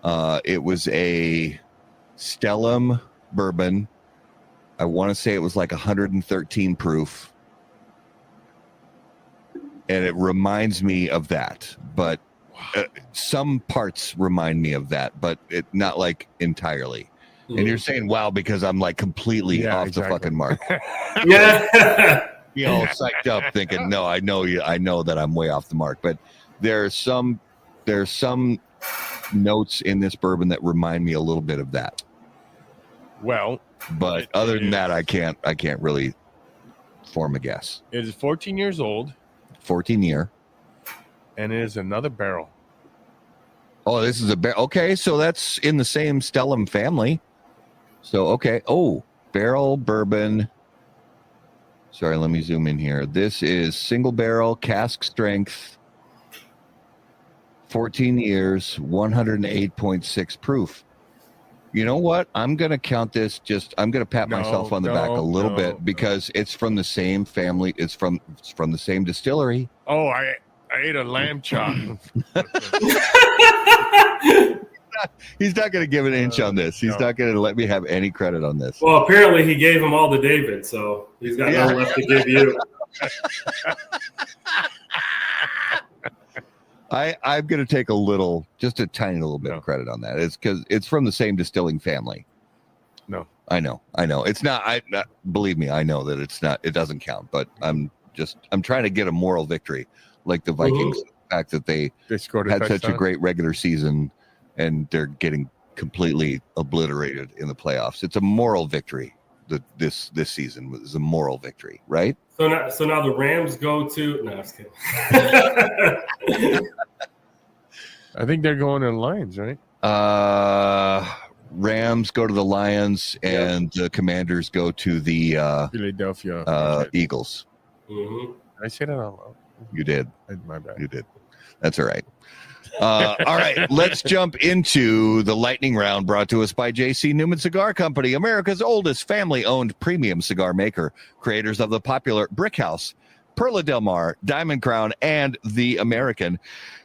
Speaker 1: It was a Stellum bourbon. I want to say it was like 113 proof. And it reminds me of that. But some parts remind me of that, but not like entirely. And you're saying, wow, because I'm like completely off the fucking mark.
Speaker 4: Yeah.
Speaker 1: You know, psyched up thinking, no, I know that I'm way off the mark. But there's some notes in this bourbon that remind me a little bit of that.
Speaker 3: Well,
Speaker 1: but other than that, I can't really form a guess.
Speaker 3: It is 14 years old.
Speaker 1: 14 year.
Speaker 3: And it is another barrel.
Speaker 1: Oh, this is a barrel. Okay, so that's in the same Stellum family. So, okay. Oh, barrel bourbon. Sorry, let me zoom in here. This is single barrel, cask strength, 14 years, 108.6 proof. You know what? I'm going to count this I'm going to pat myself on the back a little bit because it's from the same family. It's from the same distillery.
Speaker 3: Oh, I ate a lamb chop.
Speaker 1: He's not going to give an inch on this. He's not going to let me have any credit on this.
Speaker 4: Well, apparently he gave him all to David, so he's got no left to give you.
Speaker 1: I'm going to take just a tiny little bit of credit on that. It's because it's from the same distilling family.
Speaker 3: No,
Speaker 1: I know. It's not. Believe me, I know that it's not. It doesn't count. But I'm trying to get a moral victory, like the Vikings. The fact that they
Speaker 3: scored
Speaker 1: had such a great regular season, and they're getting completely obliterated in the playoffs. It's a moral victory. This season was a moral victory, right?
Speaker 4: So now the Rams go to. No, I was kidding.
Speaker 3: I think they're going to the Lions, right?
Speaker 1: Rams go to the Lions, and the Commanders go to the
Speaker 3: Philadelphia
Speaker 1: Eagles.
Speaker 4: Mm-hmm.
Speaker 3: Did I say that out loud?
Speaker 1: You did.
Speaker 3: My bad.
Speaker 1: You did. That's all right. All right, let's jump into the lightning round brought to us by J.C. Newman Cigar Company, America's oldest family-owned premium cigar maker, creators of the popular Brick House, Perla Del Mar, Diamond Crown, and the American.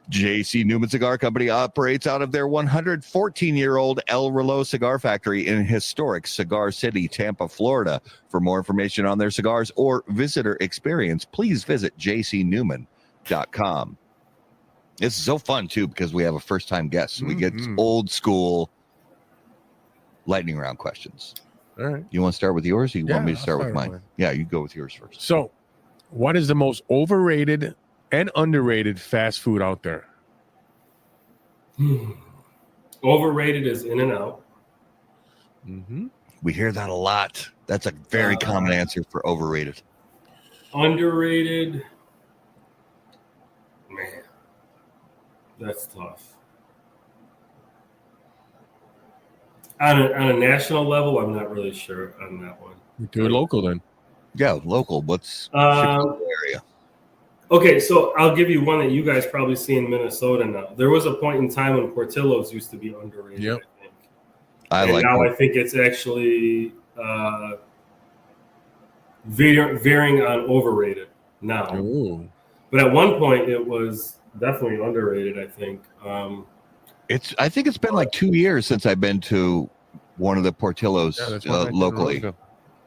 Speaker 1: J.C. Newman Cigar Company operates out of their 114-year-old El Reloj cigar factory in historic Cigar City, Tampa, Florida. For more information on their cigars or visitor experience, please visit jcnewman.com. This is so fun, too, because we have a first-time guest. So we get old school lightning round questions.
Speaker 3: All right.
Speaker 1: You want to start with yours, or you want me to start with mine? Yeah, you go with yours first.
Speaker 3: So, what is the most overrated and underrated fast food out there?
Speaker 4: Overrated is In-N-Out.
Speaker 1: We hear that a lot. That's a very common answer for overrated.
Speaker 4: Underrated, man, that's tough. On a national level, I'm not really sure on that one.
Speaker 3: Do it local then.
Speaker 1: Yeah, local. What's Chicago area?
Speaker 4: Okay, so I'll give you one that you guys probably see in Minnesota now. There was a point in time when Portillo's used to be underrated.
Speaker 3: Yep.
Speaker 4: I think. I think it's actually veering on overrated now.
Speaker 3: Ooh.
Speaker 4: But at one point, it was definitely underrated. I think.
Speaker 1: I think it's been like 2 years since I've been to one of the Portillo's locally.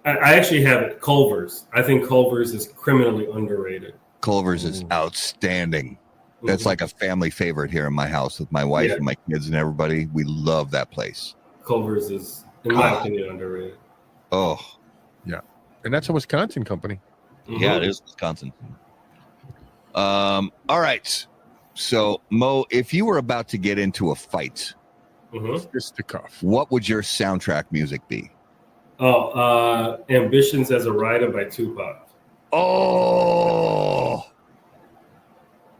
Speaker 4: I actually have it. Culver's. I think Culver's is criminally underrated.
Speaker 1: Culver's is outstanding. That's like a family favorite here in my house with my wife and my kids and everybody. We love that place.
Speaker 4: Culver's is, in my opinion, underrated.
Speaker 1: Oh,
Speaker 3: yeah, and that's a Wisconsin company.
Speaker 1: Yeah, it is Wisconsin. All right. So, Mo, if you were about to get into a fight,
Speaker 3: fisticuff,
Speaker 1: what would your soundtrack music be?
Speaker 4: Ambitions as a Rider by Tupac.
Speaker 1: Oh,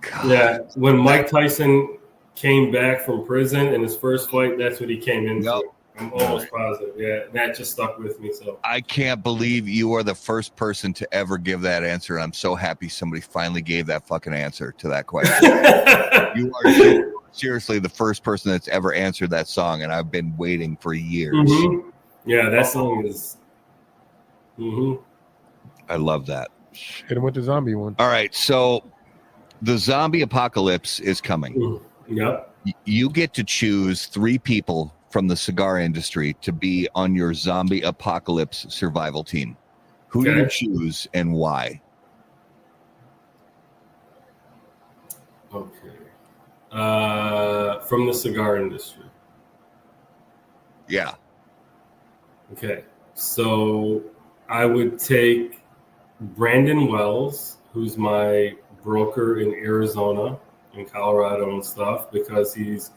Speaker 1: God.
Speaker 4: Yeah. When Mike Tyson came back from prison in his first fight, that's what he came into.
Speaker 1: Yep.
Speaker 4: I'm almost positive. Yeah, that just stuck with me. So
Speaker 1: I can't believe you are the first person to ever give that answer. I'm so happy somebody finally gave that fucking answer to that question. You are seriously the first person that's ever answered that song, and I've been waiting for years.
Speaker 4: Yeah, that song is.
Speaker 1: I love that.
Speaker 3: Hit him with the zombie one.
Speaker 1: All right, so the zombie apocalypse is coming.
Speaker 4: Yep.
Speaker 1: You get to choose 3 people from the cigar industry to be on your zombie apocalypse survival team. Who do you choose and why?
Speaker 4: Okay. From the cigar industry.
Speaker 1: Yeah.
Speaker 4: Okay. So I would take Brandon Wells, who's my broker in Arizona and Colorado and stuff, because his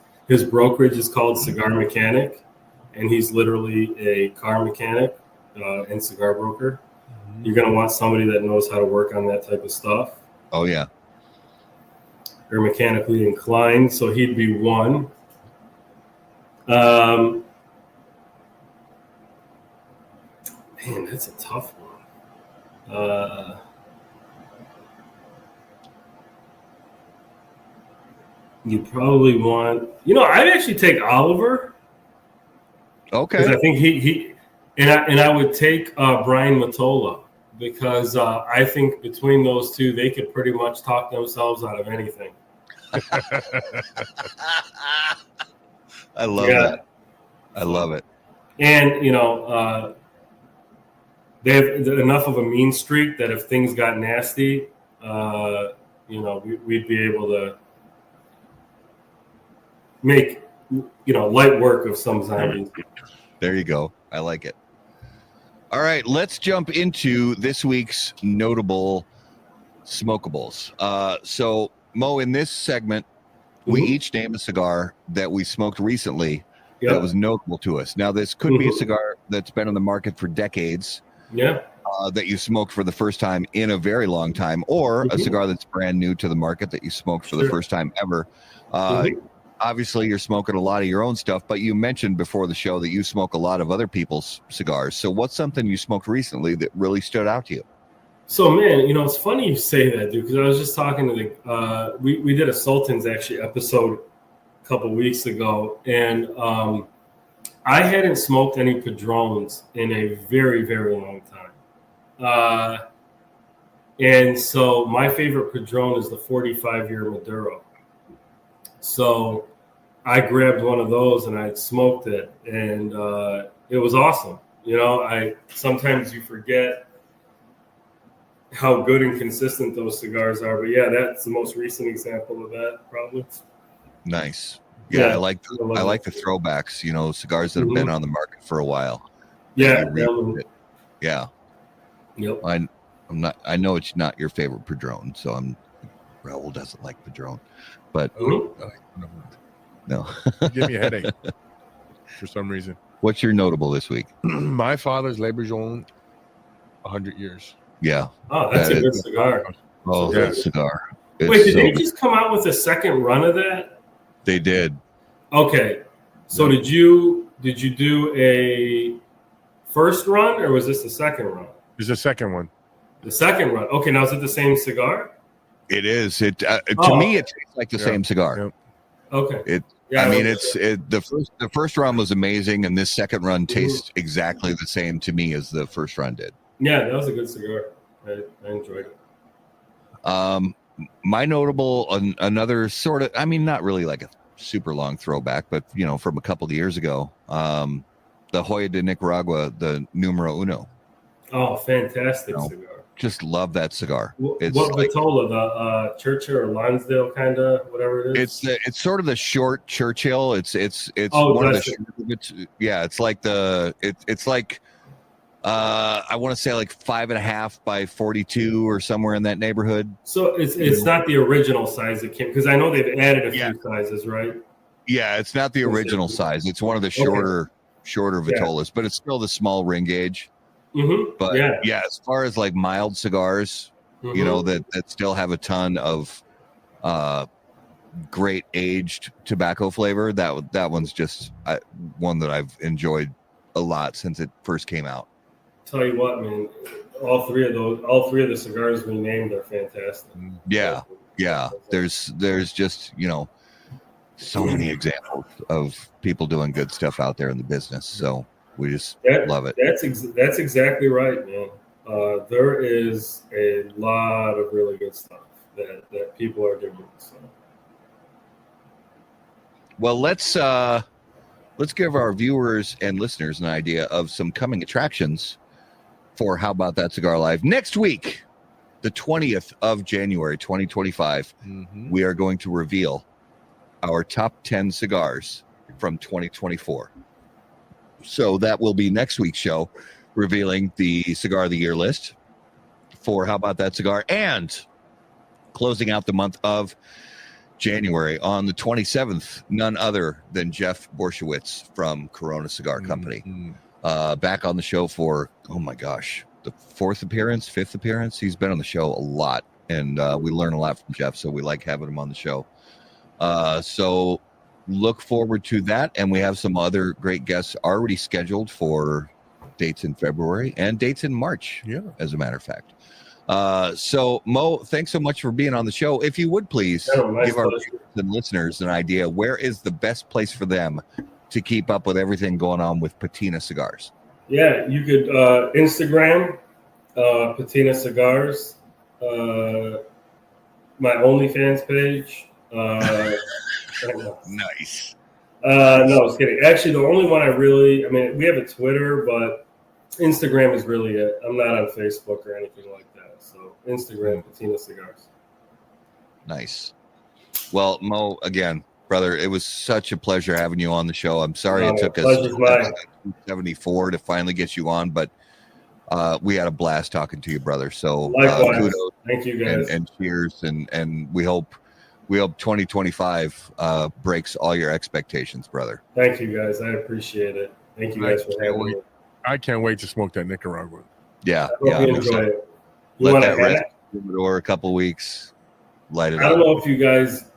Speaker 4: brokerage is called Cigar Mechanic, and he's literally a car mechanic and cigar broker. You're going to want somebody that knows how to work on that type of stuff.
Speaker 1: Oh, yeah.
Speaker 4: They're mechanically inclined, so he'd be one. Man, that's a tough one. You probably want, I'd actually take Oliver.
Speaker 1: Okay.
Speaker 4: Because I think he I would take Brian Matola, because I think between those two, they could pretty much talk themselves out of anything.
Speaker 1: I love that. I love it.
Speaker 4: And, they have enough of a mean streak that if things got nasty, we'd be able to make, light work of some zombies.
Speaker 1: There you go. I like it. All right, let's jump into this week's notable smokables. So, Mo, in this segment, we each name a cigar that we smoked recently that was notable to us. Now, this could be a cigar that's been on the market for decades.
Speaker 4: Yeah.
Speaker 1: That you smoked for the first time in a very long time, or a cigar that's brand new to the market that you smoked for the first time ever. Obviously, you're smoking a lot of your own stuff, but you mentioned before the show that you smoke a lot of other people's cigars. So what's something you smoked recently that really stood out to you?
Speaker 4: So, man, it's funny you say that, dude, because I was just talking to we did a Sultans actually episode a couple weeks ago, and I hadn't smoked any Padrones in a very, very long time. And so my favorite Padrone is the 45-year Maduro. So I grabbed one of those and I smoked it, and it was awesome. Sometimes you forget how good and consistent those cigars are. But yeah, that's the most recent example of that, probably.
Speaker 1: Nice. Yeah, I like the throwbacks. Cigars that have been on the market for a while.
Speaker 4: Yeah.
Speaker 1: Yeah.
Speaker 4: Yep.
Speaker 1: I know it's not your favorite Padrone, so Raul doesn't like Padrone, but no.
Speaker 3: Give me a headache for some reason.
Speaker 1: What's your notable this week?
Speaker 3: My father's Labor 100 years.
Speaker 1: Yeah.
Speaker 4: Oh, that's a good cigar.
Speaker 1: Oh, that cigar.
Speaker 4: Wait, did they just come out with a second run of that?
Speaker 1: They did.
Speaker 4: Okay. So did you do a first run, or was this the second run?
Speaker 3: There's a second one.
Speaker 4: The second run. Okay, now is it the same cigar?
Speaker 1: It is. To me, it tastes like the same cigar.
Speaker 3: Yep.
Speaker 4: Okay.
Speaker 1: The first run was amazing, and this second run tastes exactly the same to me as the first run did.
Speaker 4: Yeah, that was a good cigar. I enjoyed it.
Speaker 1: My notable, another sort of, not really like a super long throwback, but from a couple of years ago, the Joya de Nicaragua, the Numero Uno.
Speaker 4: Oh, fantastic cigar.
Speaker 1: Just love that cigar.
Speaker 4: What Vitola, the Churchill or Lonsdale kind of, whatever it is?
Speaker 1: It's sort of the short Churchill. It's one of the it's like it's like I want to say like 5.5 by 42 or somewhere in that neighborhood.
Speaker 4: So it's not the original size it came, because I know they've added a few sizes, right?
Speaker 1: Yeah, it's not the original size. It's one of the shorter Vitolas, but it's still the small ring gauge.
Speaker 4: Mm-hmm.
Speaker 1: But as far as like mild cigars, that still have a ton of great aged tobacco flavor. That one's just one that I've enjoyed a lot since it first came out.
Speaker 4: Tell you what, man, all three of the cigars we named are fantastic.
Speaker 1: Yeah. There's just so many examples of people doing good stuff out there in the business. So we just love it.
Speaker 4: That's exactly right, man. There is a lot of really good stuff that people are doing. So.
Speaker 1: Well, let's give our viewers and listeners an idea of some coming attractions for How About That Cigar Live next week, the 20th of January, 2025. We are going to reveal our top 10 cigars from 2024. So that will be next week's show, revealing the Cigar of the Year list for How About That Cigar, and closing out the month of January on the 27th, none other than Jeff Borshowitz from Corona Cigar Company. Back on the show for, oh my gosh, the fifth appearance. He's been on the show a lot, and we learn a lot from Jeff, so we like having him on the show. So look forward to that, and we have some other great guests already scheduled for dates in February and dates in March, as a matter of fact. So Mo, thanks so much for being on the show. If you would please give our listeners an idea, where is the best place for them to keep up with everything going on with Patina Cigars?
Speaker 4: Yeah, you could Instagram Patina Cigars, my OnlyFans page.
Speaker 1: Nice.
Speaker 4: No, I was kidding. Actually, the only one we have a Twitter, but Instagram is really it. I'm not on Facebook or anything like that. So Instagram, Patina Cigars.
Speaker 1: Nice. Well, Mo, again, brother, it was such a pleasure having you on the show. I'm sorry it took us 74 to finally get you on, but we had a blast talking to you, brother. So kudos.
Speaker 4: Thank you, guys.
Speaker 1: And cheers. And we hope 2025 breaks all your expectations, brother.
Speaker 4: Thank you, guys. I appreciate it. Thank you guys for having me.
Speaker 3: I can't wait to smoke that Nicaraguan.
Speaker 1: Yeah.
Speaker 4: You enjoy it.
Speaker 1: Let that rest for a couple weeks. Light it up.
Speaker 4: I don't know if you guys,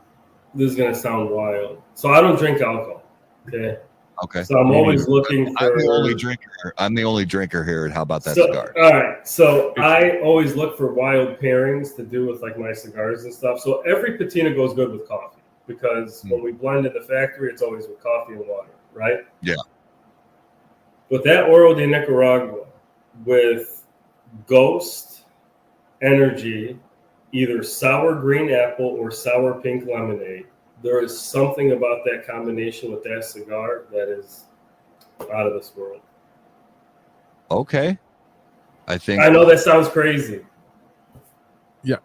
Speaker 4: this is going to sound wild. So I don't drink alcohol. Okay.
Speaker 1: Okay.
Speaker 4: So I'm always looking for.
Speaker 1: I'm the only drinker. I'm the only drinker here. How about that
Speaker 4: So,
Speaker 1: cigar?
Speaker 4: all right. So I always look for wild pairings to do with like my cigars and stuff. So every patina goes good with coffee because when we blend in the factory, it's always with coffee and water, right?
Speaker 1: Yeah.
Speaker 4: But that Oro de Nicaragua with Ghost Energy, either sour green apple or sour pink lemonade, there is something about that combination with that cigar that is out of this world.
Speaker 1: Okay. I
Speaker 4: know that sounds crazy.
Speaker 3: Yeah.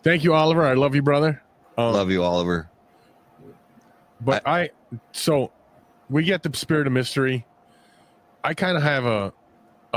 Speaker 3: Thank you, Oliver. I love you, brother.
Speaker 1: Love you, Oliver.
Speaker 3: But so we get the Spirit of Mystery. I kind of have a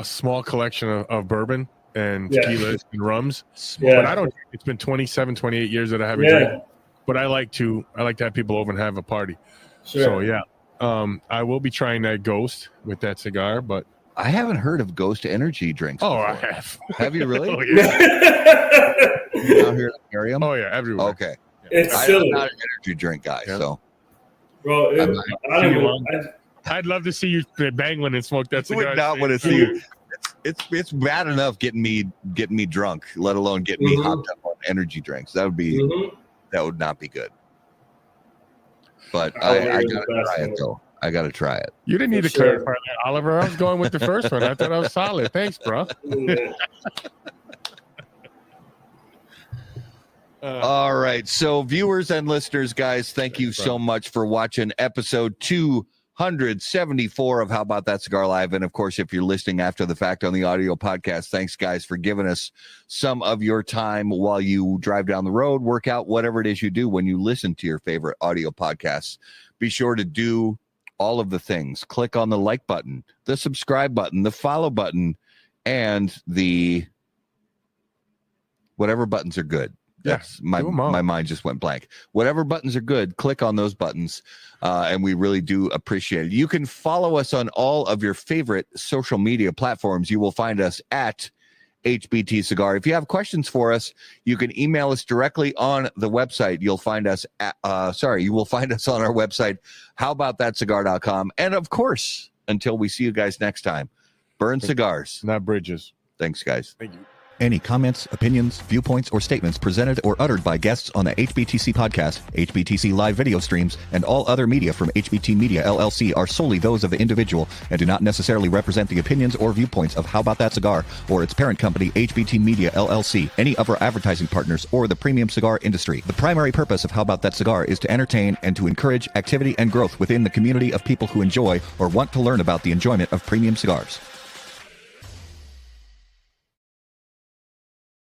Speaker 3: small collection of bourbon and tequilas and rums.
Speaker 4: Yeah.
Speaker 3: But I don't. It's been 27, 28 years that I haven't drank. But I like to have people over and have a party.
Speaker 4: Sure.
Speaker 3: So yeah, I will be trying that Ghost with that cigar. But
Speaker 1: I haven't heard of Ghost Energy drinks.
Speaker 3: Oh,
Speaker 1: before.
Speaker 3: I have.
Speaker 1: Have you really?
Speaker 3: Oh, yeah.
Speaker 1: You out here to carry them?
Speaker 3: Oh yeah, everywhere.
Speaker 1: Okay.
Speaker 4: It's
Speaker 1: I'm
Speaker 4: silly.
Speaker 1: not an energy drink guy, so.
Speaker 4: Bro,
Speaker 3: I'd love to see you bangling and smoke that
Speaker 1: I
Speaker 3: cigar.
Speaker 1: would not want to see you. It's bad enough getting me drunk, let alone getting me hopped up on energy drinks. That would be that would not be good. But I gotta try it though. I gotta try it.
Speaker 3: You didn't need to clarify that, Oliver. I was going with the first one. I thought I was solid. Thanks, bro.
Speaker 1: All right. So viewers and listeners, guys, thank you so much for watching episode 274 of How About That Cigar Live. And of course, if you're listening after the fact on the audio podcast, thanks guys for giving us some of your time while you drive down the road, work out, whatever it is you do when you listen to your favorite audio podcasts. Be sure to do all of the things. Click on the like button, the subscribe button, the follow button, and the whatever buttons are good. That's my mind just went blank. Whatever buttons are good, click on those buttons, and we really do appreciate it. You can follow us on all of your favorite social media platforms. You will find us at HBT Cigar. If you have questions for us, you can email us directly on the website. You'll find us you will find us on our website, howaboutthatcigar.com. And of course, until we see you guys next time, burn cigars,
Speaker 3: not bridges.
Speaker 1: Thanks, guys.
Speaker 3: Thank you.
Speaker 5: Any comments, opinions, viewpoints, or statements presented or uttered by guests on the HBTC podcast, HBTC live video streams, and all other media from HBT Media LLC are solely those of the individual and do not necessarily represent the opinions or viewpoints of How About That Cigar or its parent company, HBT Media LLC, any of our advertising partners, or the premium cigar industry. The primary purpose of How About That Cigar is to entertain and to encourage activity and growth within the community of people who enjoy or want to learn about the enjoyment of premium cigars.